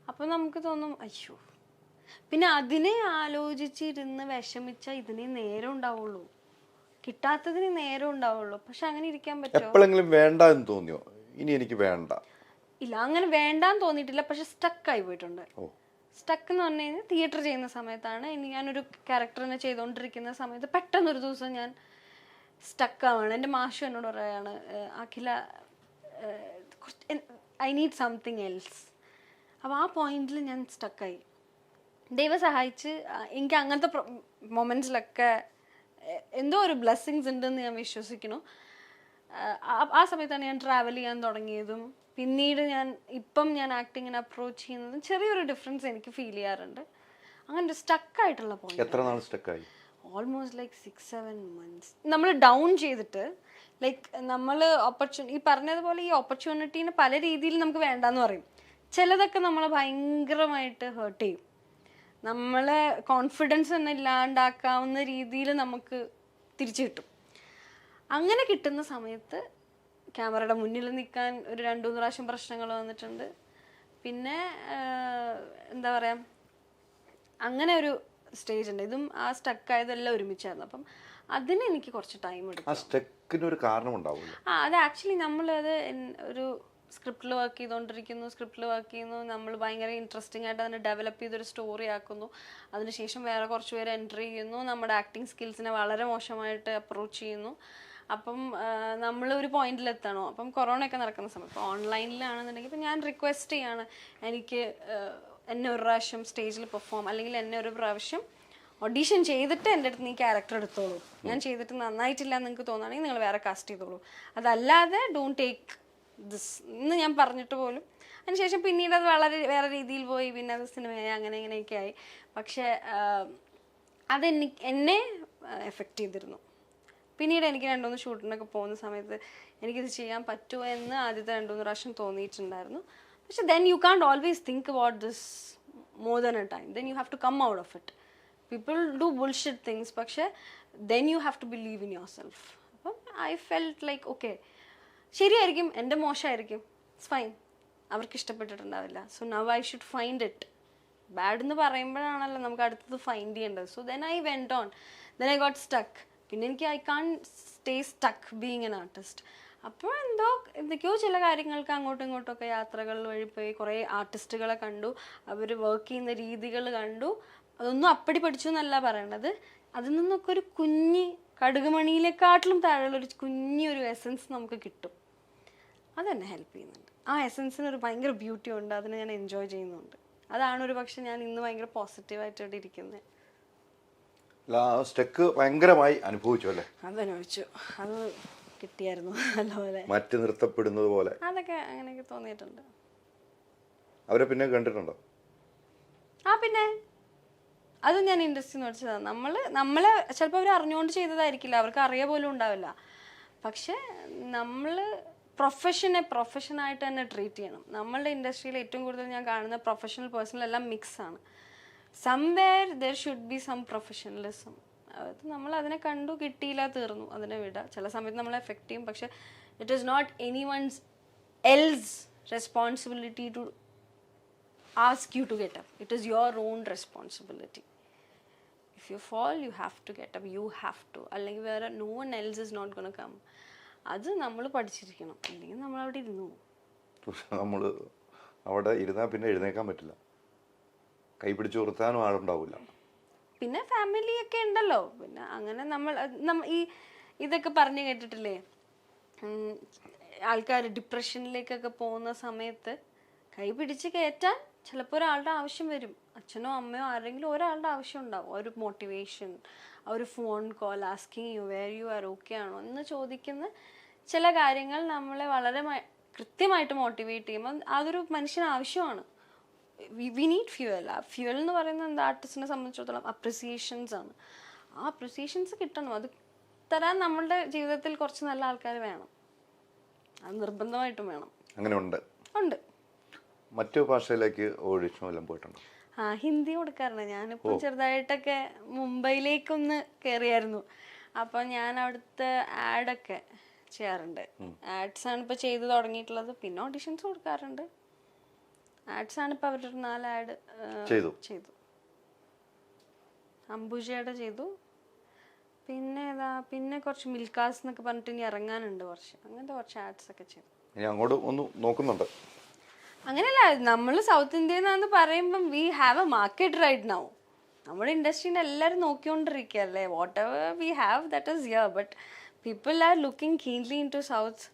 അപ്പൊ നമുക്ക് തോന്നും അയ്യോ. പിന്നെ അതിനെ ആലോചിച്ചിരുന്ന് വിഷമിച്ചാൽ ഇതിനെ നേരം ഉണ്ടാവുള്ളൂ, കിട്ടാത്തതിന് നേരം ഉണ്ടാവുള്ളൂ. പക്ഷെ അങ്ങനെ ഇരിക്കാൻ പറ്റുമോ? എപ്പോഴെങ്കിലും വേണ്ട എന്ന് തോന്നിയോ? ഇനി എനിക്ക് വേണ്ട? ഇല്ല, അങ്ങനെ വേണ്ടാന്ന് തോന്നിയിട്ടില്ല. പക്ഷെ സ്റ്റക്കായി പോയിട്ടുണ്ട്. സ്റ്റക്ക് എന്ന് പറഞ്ഞു കഴിഞ്ഞാൽ തിയേറ്റർ ചെയ്യുന്ന സമയത്താണ്. ഞാനൊരു ക്യാരക്ടറിനെ ചെയ്തുകൊണ്ടിരിക്കുന്ന സമയത്ത് പെട്ടെന്നൊരു ദിവസം ഞാൻ സ്റ്റക്കാവാണ്. എൻ്റെ മാഷു എന്നോട് പറയാണ്, അഖില ഐ നീഡ് സംതിങ് എൽസ്. അപ്പോൾ ആ പോയിന്റിൽ ഞാൻ സ്റ്റക്കായി. ദൈവം സഹായിച്ച് എനിക്ക് അങ്ങനത്തെ മൊമെന്റ്സിലൊക്കെ എന്തോ ഒരു ബ്ലെസ്സിങ്സ് ഉണ്ടെന്ന് ഞാൻ വിശ്വസിക്കുന്നു. ആ സമയത്താണ് ഞാൻ ട്രാവൽ ചെയ്യാൻ തുടങ്ങിയതും പിന്നീട് ഇപ്പം ഞാൻ ആക്ടിങ്ങിനെ അപ്രോച്ച് ചെയ്യുന്നതും ചെറിയൊരു ഡിഫറൻസ് എനിക്ക് ഫീൽ ചെയ്യാറുണ്ട്. അങ്ങനെ ഒരു സ്റ്റക്കായിട്ടുള്ള പോയിന്റ്. എത്ര നാൾ സ്റ്റക്കായി? Almost like 6-7 months. നമ്മൾ ഡൗൺ ചെയ്തിട്ട് ലൈക്ക് നമ്മൾ ഈ പറഞ്ഞതുപോലെ ഈ ഓപ്പർച്യൂണിറ്റീനെ പല രീതിയിൽ നമുക്ക് വേണ്ടാന്ന് പറയും. ചിലതൊക്കെ നമ്മളെ ഭയങ്കരമായിട്ട് ഹേർട്ട് ചെയ്യും. നമ്മളെ കോൺഫിഡൻസ് തന്നെ ഇല്ലാണ്ടാക്കാവുന്ന രീതിയിൽ നമുക്ക് തിരിച്ചു കിട്ടും. അങ്ങനെ കിട്ടുന്ന സമയത്ത് ക്യാമറയുടെ മുന്നിൽ നിൽക്കാൻ ഒരു 2-3 പ്രാവശ്യം പ്രശ്നങ്ങൾ വന്നിട്ടുണ്ട്. പിന്നെ എന്താ പറയുക, അങ്ങനെ ഒരു സ്റ്റേജ് ഉണ്ട്. ഇതും ആ സ്റ്റക്കായതെല്ലാം ഒരുമിച്ചായിരുന്നു. അപ്പം അതിന് എനിക്ക് കുറച്ച് ടൈം എടുക്കും. ആ സ്റ്റക്കിനൊരു കാരണം ഉണ്ടാവില്ല. അത് ആക്ച്വലി നമ്മളത് ഒരു സ്ക്രിപ്റ്റിൽ വർക്ക് ചെയ്യുന്നു. നമ്മൾ ഭയങ്കര ഇൻട്രസ്റ്റിംഗ് ആയിട്ട് അതിനെ ഡെവലപ്പ് ചെയ്തൊരു സ്റ്റോറി ആക്കുന്നു. അതിനുശേഷം വേറെ കുറച്ച് പേര് എൻട്രി ചെയ്യുന്നു. നമ്മുടെ ആക്ടിങ് സ്കിൽസിനെ വളരെ മോശമായിട്ട് അപ്രോച്ച് ചെയ്യുന്നു. അപ്പം നമ്മൾ ഒരു പോയിന്റിലെത്തണോ. അപ്പം കൊറോണയൊക്കെ നടക്കുന്ന സമയത്ത് ഇപ്പോൾ ഓൺലൈനിലാണെന്നുണ്ടെങ്കിൽ ഇപ്പം ഞാൻ റിക്വസ്റ്റ് ചെയ്യാണ്, എനിക്ക് എന്നെ ഒരു പ്രാവശ്യം സ്റ്റേജിൽ പെർഫോം, അല്ലെങ്കിൽ എന്നെ ഒരു പ്രാവശ്യം ഓഡീഷൻ ചെയ്തിട്ട് എൻ്റെ അടുത്ത് നീ ക്യാരക്ടർ എടുത്തോളൂ. ഞാൻ ചെയ്തിട്ട് നന്നായിട്ടില്ല എന്ന് നിങ്ങൾക്ക് തോന്നുകയാണെങ്കിൽ നിങ്ങൾ വേറെ കാസ്റ്റ് ചെയ്തോളൂ. അതല്ലാതെ ഡോണ്ട് ടേക്ക് ദിസ് എന്ന് ഞാൻ പറഞ്ഞിട്ട് പോലും. അതിനുശേഷം പിന്നീട് അത് വേറെ രീതിയിൽ പോയി. പിന്നെ അത് സിനിമയായി, അങ്ങനെ ഇങ്ങനെയൊക്കെ ആയി. പക്ഷെ എന്നെ എഫക്റ്റ് ചെയ്തിരുന്നു. പിന്നീട് എനിക്ക് 2-3 ഷൂട്ടിനൊക്കെ പോകുന്ന സമയത്ത് എനിക്കിത് ചെയ്യാൻ പറ്റുമോ എന്ന് ആദ്യത്തെ 2-3 പ്രാവശ്യം തോന്നിയിട്ടുണ്ടായിരുന്നു. പക്ഷെ then you can't always think about this more than a time. Then you have to come out of it. People do bullshit things, പക്ഷെ then you have to believe in yourself. അപ്പം I felt like okay, ശരിയായിരിക്കും, എൻ്റെ മോശമായിരിക്കും, it's fine, അവർക്ക് ഇഷ്ടപ്പെട്ടിട്ടുണ്ടാവില്ല. So now I should find it. Bad എന്ന് പറയുമ്പോഴാണല്ലോ നമുക്ക് അടുത്തത് ഫൈൻഡ് ചെയ്യേണ്ടത്. So then I went on, then I got stuck. പിന്നെ എനിക്ക് I can't stay stuck being an artist. അപ്പോൾ എന്തൊക്കെയോ ചില കാര്യങ്ങൾക്ക് അങ്ങോട്ടും ഇങ്ങോട്ടൊക്കെ യാത്രകൾ വഴി പോയി കുറേ ആർട്ടിസ്റ്റുകളെ കണ്ടു, അവർ വർക്ക് ചെയ്യുന്ന രീതികൾ കണ്ടു. അതൊന്നും അപ്പടി പഠിച്ചു എന്നല്ല പറയണത്, അതിൽ നിന്നൊക്കെ ഒരു കുഞ്ഞി കടുകുമണിയിലെക്കാട്ടിലും താഴെയുള്ളൊരു കുഞ്ഞൊരു എസൻസ് നമുക്ക് കിട്ടും. അതെന്നെ ഹെൽപ്പ് ചെയ്യുന്നുണ്ട്. ആ എസൻസിന് ഒരു ഭയങ്കര ബ്യൂട്ടി ഉണ്ട്, അതിനെ ഞാൻ എൻജോയ് ചെയ്യുന്നുണ്ട്. അതാണ് ഒരു പക്ഷെ ഞാൻ ഇന്ന് ഭയങ്കര പോസിറ്റീവായിട്ട് ഇവിടെ ഇരിക്കുന്നത്. സ്റ്റെക്ക് ഭയങ്കരമായി അനുഭവിച്ചു അല്ലേ? അതനുഭവിച്ചു, അത് കിട്ടിയായിരുന്നു നല്ലപോലെ, മാറ്റി നിർത്തപ്പെടുന്നത് പോലെ. അതൊക്കെ അങ്ങനെയൊക്കെ തോന്നിയിട്ടുണ്ട്. അവരെ പിന്നെ കണ്ടിട്ടുണ്ടോ? പിന്നെ അത് ഞാൻ ഇൻഡസ്ട്രിന്ന് പഠിച്ചതാണ്. നമ്മളെ ചിലപ്പോൾ അവർ അറിഞ്ഞുകൊണ്ട് ചെയ്തതായിരിക്കില്ല, അവർക്ക് അറിയ പോലും ഉണ്ടാവില്ല. പക്ഷെ നമ്മൾ പ്രൊഫഷനായിട്ട് തന്നെ ട്രീറ്റ് ചെയ്യണം. നമ്മളുടെ ഇൻഡസ്ട്രിയിൽ ഏറ്റവും കൂടുതൽ ഞാൻ കാണുന്ന പ്രൊഫഷണൽ പേഴ്സണൽ എല്ലാം മിക്സ് ആണ്. Somewhere there should be some professionalism. അത് നമ്മൾ അതിനെ കണ്ടു, കിട്ടിയില്ല, തീർന്നു, അതിനെ വിടുക. ചില സമയത്ത് നമ്മളെ എഫക്റ്റ് ചെയ്യും, പക്ഷെ it is not any one's else responsibility to ask you to get up. It is your own responsibility. If you fall you have to get up, you have to. അല്ലെങ്കിൽ വേറെ no one else is not gonna come. അത് നമ്മൾ പഠിച്ചിരിക്കണം, അല്ലെങ്കിൽ നമ്മൾ അവിടെ ഇരുന്നു. നമ്മൾ അവിടെ ഇരുന്നാൽ പിന്നെ എഴുന്നേക്കാൻ പറ്റില്ല, കൈ പിടിച്ച് ഉയർത്താനും ആളുണ്ടാവില്ല. പിന്നെ ഫാമിലിയൊക്കെ ഉണ്ടല്ലോ. പിന്നെ അങ്ങനെ നമ്മൾ ഈ ഇതൊക്കെ പറഞ്ഞു കേട്ടിട്ടില്ലേ, ആൾക്കാർ ഡിപ്രഷനിലേക്കൊക്കെ പോകുന്ന സമയത്ത് കൈ പിടിച്ച് കയറ്റാൻ ചിലപ്പോൾ ഒരാളുടെ ആവശ്യം വരും. അച്ഛനോ അമ്മയോ ആരെങ്കിലും ഒരാളുടെ ആവശ്യം ഉണ്ടാവും. ഒരു മോട്ടിവേഷൻ, ഒരു phone call asking you where you are okay ആണോ എന്ന് ചോദിക്കുന്ന ചില കാര്യങ്ങൾ നമ്മളെ വളരെ കൃത്യമായിട്ട് മോട്ടിവേറ്റ് ചെയ്യുമ്പോൾ അതൊരു മനുഷ്യന് ആവശ്യമാണ്. We need fuel. ആ ഫ്യൂവൽ എന്ന് പറയുന്നത് എന്താ, ആർട്ടിസ്റ്റിനെ സംബന്ധിച്ചിടത്തോളം അപ്രിസിയേഷൻസ് ആണ്. ആ അപ്രിസിയേഷൻസ് കിട്ടണം. അത് തരാൻ നമ്മളുടെ ജീവിതത്തിൽ കുറച്ച് നല്ല ആൾക്കാർ വേണം. അത് നിർബന്ധമായിട്ടും വേണം. അങ്ങനെ ഉണ്ട്. മറ്റു ഭാഷയിലേക്ക് ഓഡിഷൻ എല്ലാം പോയിട്ടുണ്ടോ? ഹിന്ദി കൊടുക്കാറുണ്ട്. ഞാനിപ്പോൾ ചെറുതായിട്ടൊക്കെ മുംബൈയിലേക്കൊന്ന് കയറിയായിരുന്നു. അപ്പം ഞാൻ അവിടുത്തെ ആഡൊക്കെ ചെയ്യാറുണ്ട്. ആഡ്സ് ആണ് ഇപ്പോൾ ചെയ്ത് തുടങ്ങിയിട്ടുള്ളത്. പിന്നെ ഓഡിഷൻസ് കൊടുക്കാറുണ്ട്. ആഡ്സ് ആണ് ഇപ്പോൾ അവരുടെ 4 ആഡ് ചെയ്തു. അംബുജയുടെ ചെയ്തു. പിന്നെ കുറച്ച് മിൽക്കാസ് എന്നൊക്കെ പറഞ്ഞിട്ട് ഇനി ഇറങ്ങാനുണ്ട് കുറച്ച്. അങ്ങനത്തെ കുറച്ച് ആഡ്സ് ഒക്കെ ചെയ്തു. അങ്ങോട്ട് ഒന്ന് നോക്കുന്നുണ്ട്. അങ്ങനെയല്ല, നമ്മൾ സൗത്ത് ഇന്ത്യന്നാന്ന് പറയുമ്പം we have a market right now. നമ്മുടെ ഇൻഡസ്ട്രീനെ എല്ലാവരും നോക്കിക്കൊണ്ടിരിക്കുകയല്ലേ. Whatever we have that is here, but people are looking keenly into south.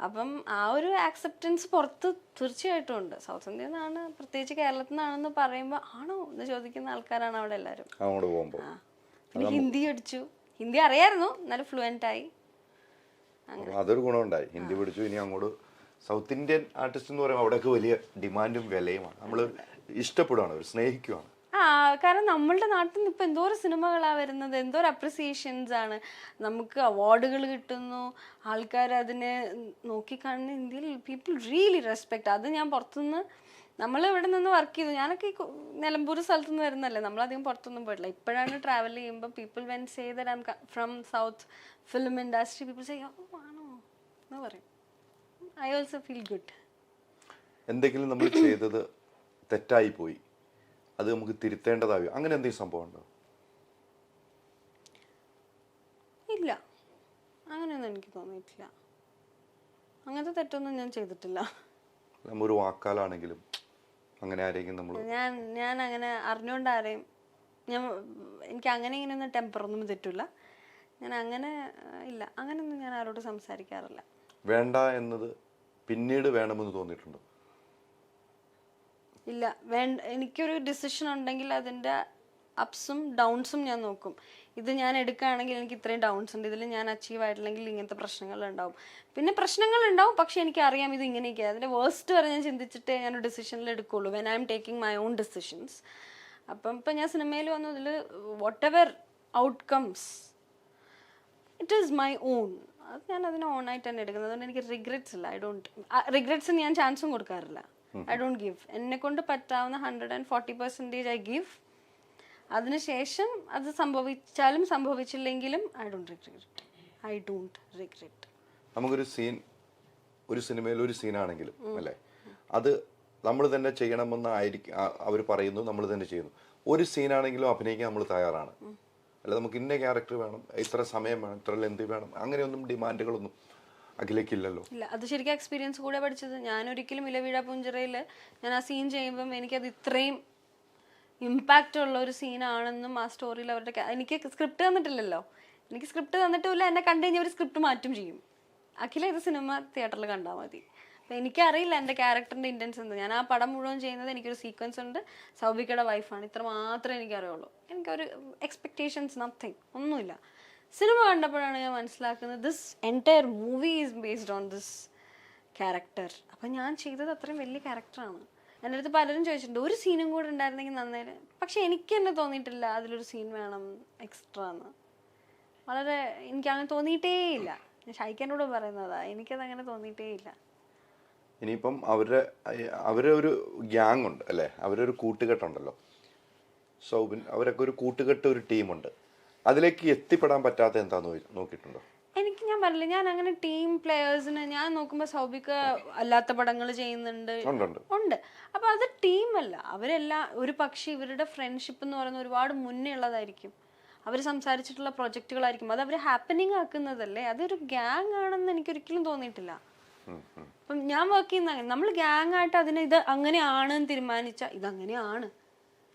അപ്പം ആ ഒരു ആക്സെപ്റ്റൻസ് പുറത്ത് തീർച്ചയായിട്ടും ഉണ്ട്. സൗത്ത് ഇന്ത്യയിൽ നിന്നാണ്, പ്രത്യേകിച്ച് കേരളത്തിൽ നിന്നാണെന്ന് പറയുമ്പോൾ ആണോ എന്ന് ചോദിക്കുന്ന ആൾക്കാരാണ് അവിടെ എല്ലാവരും. പിന്നെ ഹിന്ദി പഠിച്ചു. ഹിന്ദി അറിയായിരുന്നു, എന്നാലും ഫ്ലുവൻ്റ് ആയി. അതൊരു ഗുണമുണ്ടായി. ഹിന്ദി പഠിച്ചു. ഇനി അങ്ങോട്ട് സൗത്ത് ഇന്ത്യൻ ആർട്ടിസ്റ്റ് എന്ന് പറയുമ്പോൾ അവിടെയൊക്കെ വലിയ ഡിമാൻഡും വിലയുമാണ്. നമ്മൾ ഇഷ്ടപ്പെടുകയാണ്, അവർ സ്നേഹിക്കുകയാണ്. കാരണം നമ്മളുടെ നാട്ടിൽ നിന്ന് ഇപ്പം എന്തോരം സിനിമകളാണ് വരുന്നത്, എന്തോരം അപ്രിസിയേഷൻസ് ആണ്, നമുക്ക് അവാർഡുകൾ കിട്ടുന്നു, ആൾക്കാർ അതിനെ നോക്കിക്കാണുന്ന. ഇന്ത്യയിൽ പീപ്പിൾ റിയലി റെസ്പെക്ട്. അത് ഞാൻ പുറത്തുനിന്ന്, നമ്മൾ ഇവിടെ നിന്ന് വർക്ക് ചെയ്തു. ഞാനൊക്കെ ഈ നിലമ്പൂർ സ്ഥലത്തു നിന്ന് വരുന്നല്ലേ, നമ്മളധികം പുറത്തൊന്നും പോയിട്ടില്ല. ഇപ്പോഴാണ് ട്രാവൽ ചെയ്യുമ്പോൾ people when say that I am from south film industry, people say ആണോ എന്ന് പറയും. I also feel good. എന്തെങ്കിലും നമ്മൾ ചെയ്തത് തെറ്റായി പോയി, അത് നമുക്ക് തിരുത്തേണ്ടതാകും, അങ്ങനെ എന്തെങ്കിലും സംഭവം ഉണ്ടോ? ഇല്ല, അങ്ങനെയൊന്നും എനിക്ക് തോന്നിയിട്ടില്ല. അങ്ങനത്തെ തെറ്റൊന്നും ഞാൻ ചെയ്തിട്ടില്ല. ഒരു വാക്കാലാണെങ്കിലും അങ്ങനെ ആരെങ്കിലും നമ്മൾ ഞാൻ അങ്ങനെ അറിഞ്ഞുകൊണ്ട് ആരെയും എനിക്ക് അങ്ങനെ ഇങ്ങനെയൊന്നും ടെമ്പറൊന്നും തെറ്റില്ല. ഞാൻ അങ്ങനെ ഇല്ല, അങ്ങനെയൊന്നും ഞാൻ ആരോട് സംസാരിക്കാറില്ല. വേണ്ട എന്നത് പിന്നീട് വേണമെന്ന് തോന്നിയിട്ടുണ്ടോ? ഇല്ല, എനിക്കൊരു ഡിസിഷൻ ഉണ്ടെങ്കിൽ അതിൻ്റെ അപ്സും ഡൗൺസും ഞാൻ നോക്കും. ഇത് ഞാൻ എടുക്കുകയാണെങ്കിൽ എനിക്ക് ഇത്രയും ഡൗൺസ് ഉണ്ട്, ഇതിൽ ഞാൻ അച്ചീവ് ആയിട്ടില്ലെങ്കിൽ ഇങ്ങനത്തെ പ്രശ്നങ്ങളുണ്ടാവും. പിന്നെ പ്രശ്നങ്ങളുണ്ടാവും, പക്ഷെ എനിക്കറിയാം ഇത് ഇങ്ങനെയൊക്കെയാണ്. അതിൻ്റെ വേഴ്സ്റ്റ് വരെ ഞാൻ ചിന്തിച്ചിട്ടേ ഞാൻ ഡിസിഷനിൽ എടുക്കുള്ളൂ when I am taking my own decisions. അപ്പം ഇപ്പം ഞാൻ സിനിമയിൽ വന്നു, ഇതിൽ what ever outcomes it is my own. അത് ഞാൻ അതിനെ ഓണായിട്ട് തന്നെ എടുക്കുന്നത്. അതുകൊണ്ട് എനിക്ക് റിഗ്രറ്റ്സ് ഇല്ല. റിഗ്രറ്റ്സിന് ഞാൻ ചാൻസും കൊടുക്കാറില്ല. I don't give. എന്നെ കൊണ്ട് പറ്റാവുന്ന 140% ഐ ഗിവ്. അതിനുശേഷം അത് സംഭവിച്ചാലും സംഭവിച്ചില്ലെങ്കിലും ഐ ഡോണ്ട് റിഗ്രറ്റ്. നമുക്കൊരു സീൻ, ഒരു സിനിമയിൽ ഒരു സീനാണെങ്കിലും അല്ലേ, അത് നമ്മൾ തന്നെ ചെയ്യണമെന്ന് അവർ പറയുന്നു, നമ്മൾ തന്നെ ചെയ്യുന്നു. ഒരു സീനാണെങ്കിലും അഭിനയിക്കാൻ നമ്മൾ തയ്യാറാണ്. അല്ല നമുക്ക് ഇന്ന ക്യാരക്ടർ വേണം, ഇത്ര സമയം വേണം, ഇത്ര ലെന്ത് വേണം, അങ്ങനെയൊന്നും ഡിമാൻഡുകളൊന്നും അഖിലേക്കില്ലല്ലോ. ഇല്ല, അത് ശരിക്കും എക്സ്പീരിയൻസ് കൂടെ പഠിച്ചത്. ഞാൻ ഒരിക്കലും ഇലവീഴ പൂഞ്ചിറയിൽ ഞാൻ ആ സീൻ ചെയ്യുമ്പം എനിക്കത് ഇത്രയും ഇമ്പാക്റ്റ് ഉള്ള ഒരു സീനാണെന്നും ആ സ്റ്റോറിയിൽ എനിക്ക് സ്ക്രിപ്റ്റ് തന്നിട്ടില്ലല്ലോ. എനിക്ക് സ്ക്രിപ്റ്റ് തന്നിട്ടുമില്ല. എന്നെ കണ്ടു കഴിഞ്ഞാൽ ഒരു സ്ക്രിപ്റ്റ് മാറ്റും ചെയ്യും. അഖില ഇത് സിനിമ തിയേറ്ററിൽ കണ്ടാൽ മതി. അപ്പം എനിക്കറിയില്ല എൻ്റെ ക്യാരക്ടറിൻ്റെ ഇൻറ്റൻസ് എന്ത്. ഞാൻ ആ പടം മുഴുവൻ ചെയ്യുന്നത് എനിക്കൊരു സീക്വൻസ് ഉണ്ട്, സൗബിക്കയുടെ വൈഫാണ്, ഇത്ര മാത്രമേ എനിക്കറിയുള്ളൂ. എനിക്കൊരു എക്സ്പെക്റ്റേഷൻസ് നത്തിങ്, ഒന്നുമില്ല. സിനിമ കണ്ടപ്പോഴാണ് ഞാൻ മനസ്സിലാക്കുന്നത് this entire movie is based on this character. അപ്പം ഞാൻ ചെയ്തത് അത്രയും വലിയ ക്യാരക്ടറാണ്. എൻ്റെ അടുത്ത് പലരും ചോദിച്ചിട്ടുണ്ട് ഒരു സീനും കൂടെ ഉണ്ടായിരുന്നെങ്കിൽ നന്നായി. പക്ഷെ എനിക്ക് തന്നെ തോന്നിയിട്ടില്ല അതിലൊരു സീൻ വേണം എക്സ്ട്രാ എന്ന്. വളരെ എനിക്കങ്ങനെ തോന്നിയിട്ടേ ഇല്ല. ഞാൻ ഷൈഖാനോട് പറയുന്നതാ, എനിക്കതങ്ങനെ തോന്നിയിട്ടേ ഇല്ല. ഇനിയിപ്പം അവരെ ഒരു ഗ്യാങ് ഉണ്ട് അല്ലേ, അവരൊരു കൂട്ടുകെട്ടുണ്ടല്ലോ, സൗബിൻ, അവരൊക്കെ ഒരു കൂട്ടുകെട്ട്, ഒരു ടീമുണ്ട്. അതിലേക്ക് എത്തിപ്പെടാൻ പറ്റാത്ത എന്താന്ന് നോക്കിയിട്ടുണ്ടോ? ഞാൻ പറഞ്ഞില്ല, ഞാൻ അങ്ങനെ ടീം പ്ലെയേഴ്സിന് ഞാൻ നോക്കുമ്പോൾ സൗബിക അല്ലാത്ത പടങ്ങൾ ചെയ്യുന്നുണ്ട്, ഉണ്ട്. അപ്പൊ അത് ടീമല്ല. അവരെല്ലാം ഒരു പക്ഷേ ഇവരുടെ ഫ്രണ്ട്ഷിപ്പ് എന്ന് പറയുന്നത് ഒരുപാട് മുന്നേ ഉള്ളതായിരിക്കും. അവർ സംസാരിച്ചിട്ടുള്ള പ്രൊജക്റ്റുകളായിരിക്കും. അത് അവർ ഹാപ്പനിങ് ആക്കുന്നതല്ലേ. അതൊരു ഗ്യാങ് ആണെന്ന് എനിക്കൊരിക്കലും തോന്നിയിട്ടില്ല. അപ്പം ഞാൻ വർക്ക് ചെയ്യുന്ന നമ്മൾ ഗ്യാങ് ആയിട്ട് അതിന് ഇത് അങ്ങനെയാണെന്ന് തീരുമാനിച്ചാൽ ഇതങ്ങനെയാണ്.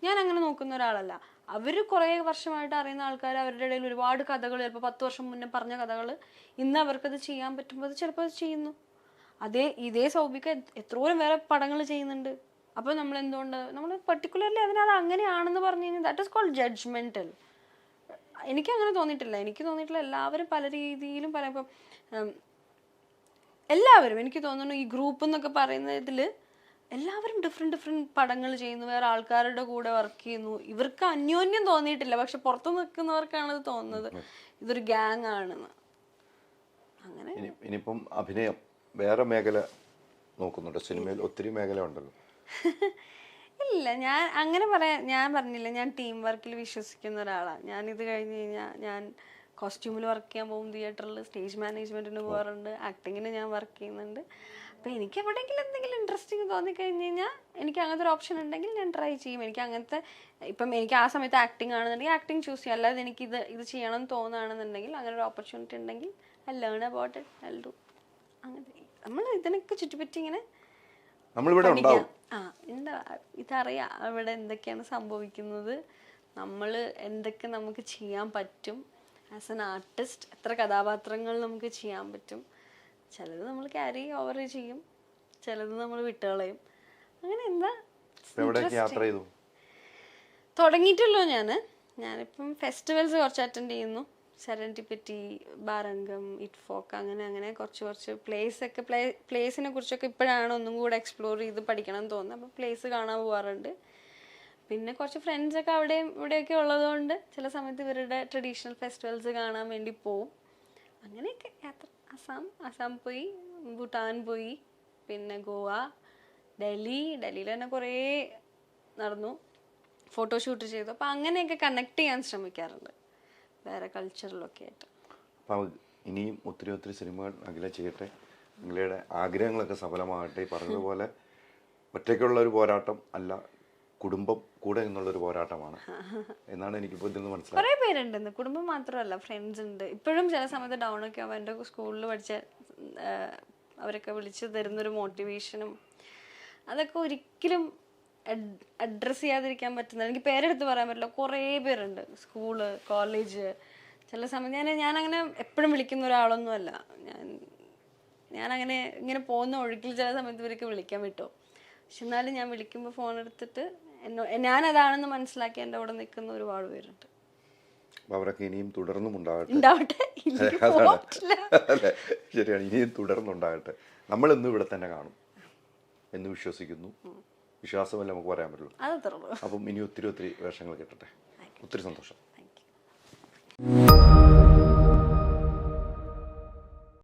ഞാൻ അങ്ങനെ നോക്കുന്ന ഒരാളല്ല. അവർ കുറേ വർഷമായിട്ട് അറിയുന്ന ആൾക്കാർ, അവരുടെ ഇടയിൽ ഒരുപാട് കഥകൾ, ചിലപ്പോൾ 10 വർഷം മുന്നേ പറഞ്ഞ കഥകൾ ഇന്ന് അവർക്കത് ചെയ്യാൻ പറ്റുമ്പോൾ അത് ചിലപ്പോൾ അത് ചെയ്യുന്നു. ഇതേ സൗബിക എത്രയോരം വേറെ പടങ്ങൾ ചെയ്യുന്നുണ്ട്. അപ്പോൾ നമ്മൾ എന്തുകൊണ്ട് നമ്മൾ പെർട്ടിക്കുലർലി അതിനത് അങ്ങനെയാണെന്ന് പറഞ്ഞു കഴിഞ്ഞാൽ ദാറ്റ് ഈസ് കോൾഡ് ജഡ്ജ്മെന്റൽ. എനിക്കങ്ങനെ തോന്നിയിട്ടില്ല. എനിക്ക് തോന്നിയിട്ടുള്ള എല്ലാവരും പല രീതിയിലും ഇപ്പം എല്ലാവരും എനിക്ക് തോന്നുന്നു ഈ ഗ്രൂപ്പ് എന്നൊക്കെ പറയുന്നതിൽ എല്ലാവരും ഡിഫറെൻറ്റ് പടങ്ങൾ ചെയ്യുന്നു, വേറെ ആൾക്കാരുടെ കൂടെ വർക്ക് ചെയ്യുന്നു. ഇവർക്ക് അന്യോന്യം തോന്നിയിട്ടില്ല. പക്ഷെ പുറത്തു നിൽക്കുന്നവർക്കാണ് അത് തോന്നുന്നത് ഇതൊരു ഗ്യാങ് ആണെന്ന്. അങ്ങനെ ഇനിയിപ്പം അഭിനയം വേറെ മേഖല നോക്കുന്നുണ്ട്. സിനിമയിൽ ഒത്തിരി മേഖല ഉണ്ടല്ലോ. ഇല്ല, ഞാൻ പറഞ്ഞില്ല, ഞാൻ ടീം വർക്കിൽ വിശ്വസിക്കുന്ന ഒരാളാണ്. ഞാനിത് കഴിഞ്ഞ് കഴിഞ്ഞാൽ ഞാൻ കോസ്റ്റ്യൂമിൽ വർക്ക് ചെയ്യാൻ പോകും, തിയേറ്ററിൽ സ്റ്റേജ് മാനേജ്മെന്റിന് പോകാറുണ്ട്, ആക്ടിങ്ങിന് ഞാൻ വർക്ക് ചെയ്യുന്നുണ്ട്. അപ്പം എനിക്ക് എവിടെയെങ്കിലും എന്തെങ്കിലും ഇൻട്രസ്റ്റിംഗ് തോന്നിക്കഴിഞ്ഞ് കഴിഞ്ഞാൽ എനിക്ക് അങ്ങനത്തെ ഒരു ഓപ്ഷൻ ഉണ്ടെങ്കിൽ ഞാൻ ട്രൈ ചെയ്യും. എനിക്ക് അങ്ങനത്തെ എനിക്ക് ആ സമയത്ത് ആക്ടിങ് ആണെന്നുണ്ടെങ്കിൽ ആക്ടിങ് ചൂസ് ചെയ്യും. അല്ലാതെ എനിക്ക് ഇത് ചെയ്യണം എന്ന് തോന്നുകയാണെന്നുണ്ടെങ്കിൽ അങ്ങനെ ഒരു ഓപ്പർച്യൂണിറ്റി ഉണ്ടെങ്കിൽ I learn about it, I do. അങ്ങനെ നമ്മൾ ഇതിനൊക്കെ ചുറ്റിപ്പറ്റി ഇങ്ങനെ ഇതറിയാം അവിടെ എന്തൊക്കെയാണ് സംഭവിക്കുന്നത്, നമ്മൾ എന്തൊക്കെ നമുക്ക് ചെയ്യാൻ പറ്റും ആസ് എൻ ആർട്ടിസ്റ്റ്, എത്ര കഥാപാത്രങ്ങൾ നമുക്ക് ചെയ്യാൻ പറ്റും. ചിലത് നമ്മൾ ക്യാരി ഓവർ ചെയ്യും, ചിലത് നമ്മൾ വിട്ടുകളയും. അങ്ങനെ എന്താ തുടങ്ങിയിട്ടുള്ളൂ. ഞാനിപ്പം ഫെസ്റ്റിവൽസ് കുറച്ച് അറ്റൻഡ് ചെയ്യുന്നു. സെറൻറ്റിപ്പിറ്റി, ബാരംഗം, ഇറ്റ്ഫോക്ക്, അങ്ങനെ കുറച്ച് പ്ലേസിനെ കുറിച്ചൊക്കെ ഇപ്പോഴാണ് ഒന്നും കൂടെ എക്സ്പ്ലോർ ചെയ്ത് പഠിക്കണം എന്ന് തോന്നുന്നത്. അപ്പോൾ പ്ലേസ് കാണാൻ പോകാറുണ്ട്. പിന്നെ കുറച്ച് ഫ്രണ്ട്സൊക്കെ അവിടെയും ഇവിടെയൊക്കെ ഉള്ളതുകൊണ്ട് ചില സമയത്ത് ഇവരുടെ ട്രഡീഷണൽ ഫെസ്റ്റിവൽസ് കാണാൻ വേണ്ടി പോവും. അങ്ങനെയൊക്കെ യാത്ര. അസം പോയി, ഭൂട്ടാൻ പോയി, പിന്നെ ഗോവ, ഡൽഹിയിൽ തന്നെ കുറേ നടന്നു, ഫോട്ടോഷൂട്ട് ചെയ്തു. അപ്പോൾ അങ്ങനെയൊക്കെ കണക്ട് ചെയ്യാൻ ശ്രമിക്കാറുണ്ട് വേറെ കൾച്ചറിലൊക്കെ ആയിട്ട്. അപ്പോൾ ഇനിയും ഒത്തിരി സിനിമകൾ അഖില ചെയ്യട്ടെ, അഖിലയുടെ ആഗ്രഹങ്ങളൊക്കെ സഫലമാകട്ടെ. ഈ പറഞ്ഞതുപോലെ ഒറ്റയ്ക്കുള്ള ഒരു പോരാട്ടം അല്ല, കുടുംബം കൂടെ എന്നുള്ളൊരു പോരാട്ടമാണ് എന്നാണ് എനിക്കിപ്പോൾ ഇതിൽ നിന്ന് മനസ്സിലായത്. കുറേ പേരുണ്ട്, കുടുംബം മാത്രമല്ല ഫ്രണ്ട്സ് ഉണ്ട്. ഇപ്പോഴും ചില സമയത്ത് ഡൗൺ ഒക്കെ ആവുമ്പോൾ എൻ്റെ സ്കൂളിൽ പഠിച്ച അവരൊക്കെ വിളിച്ച് തരുന്നൊരു മോട്ടിവേഷനും അതൊക്കെ ഒരിക്കലും അഡ്രസ്സ് ചെയ്യാതിരിക്കാൻ പറ്റുന്നത്. എനിക്ക് പേരെടുത്ത് പറയാൻ പറ്റില്ല, കുറേ പേരുണ്ട്. സ്കൂള്, കോളേജ്, ചില സമയത്ത് ഞാനങ്ങനെ എപ്പോഴും വിളിക്കുന്ന ഒരാളൊന്നുമല്ല. ഞാനങ്ങനെ ഇങ്ങനെ പോകുന്ന ഒഴുക്കിൽ ചില സമയത്ത് ഇവരൊക്കെ വിളിക്കാൻ വിട്ടോ. പക്ഷെ എന്നാലും ഞാൻ വിളിക്കുമ്പോൾ ഫോൺ എടുത്തിട്ട് ഞാനതാണെന്ന് മനസ്സിലാക്കി എൻ്റെ അവിടെ നിൽക്കുന്ന ഒരുപാട് പേരുണ്ട്. അവരൊക്കെ ഇനിയും തുടർന്നും ഉണ്ടാവട്ടെ. അല്ലെ, ശരിയാണ്, ഇനിയും തുടർന്നുണ്ടാകട്ടെ. നമ്മളെന്നും ഇവിടെ തന്നെ കാണും എന്ന് വിശ്വസിക്കുന്നു. വിശ്വാസമല്ലേ നമുക്ക് പറയാൻ പറ്റുള്ളൂ. അപ്പം ഇനി ഒത്തിരി വേഷങ്ങൾ കിട്ടട്ടെ. ഒത്തിരി സന്തോഷം.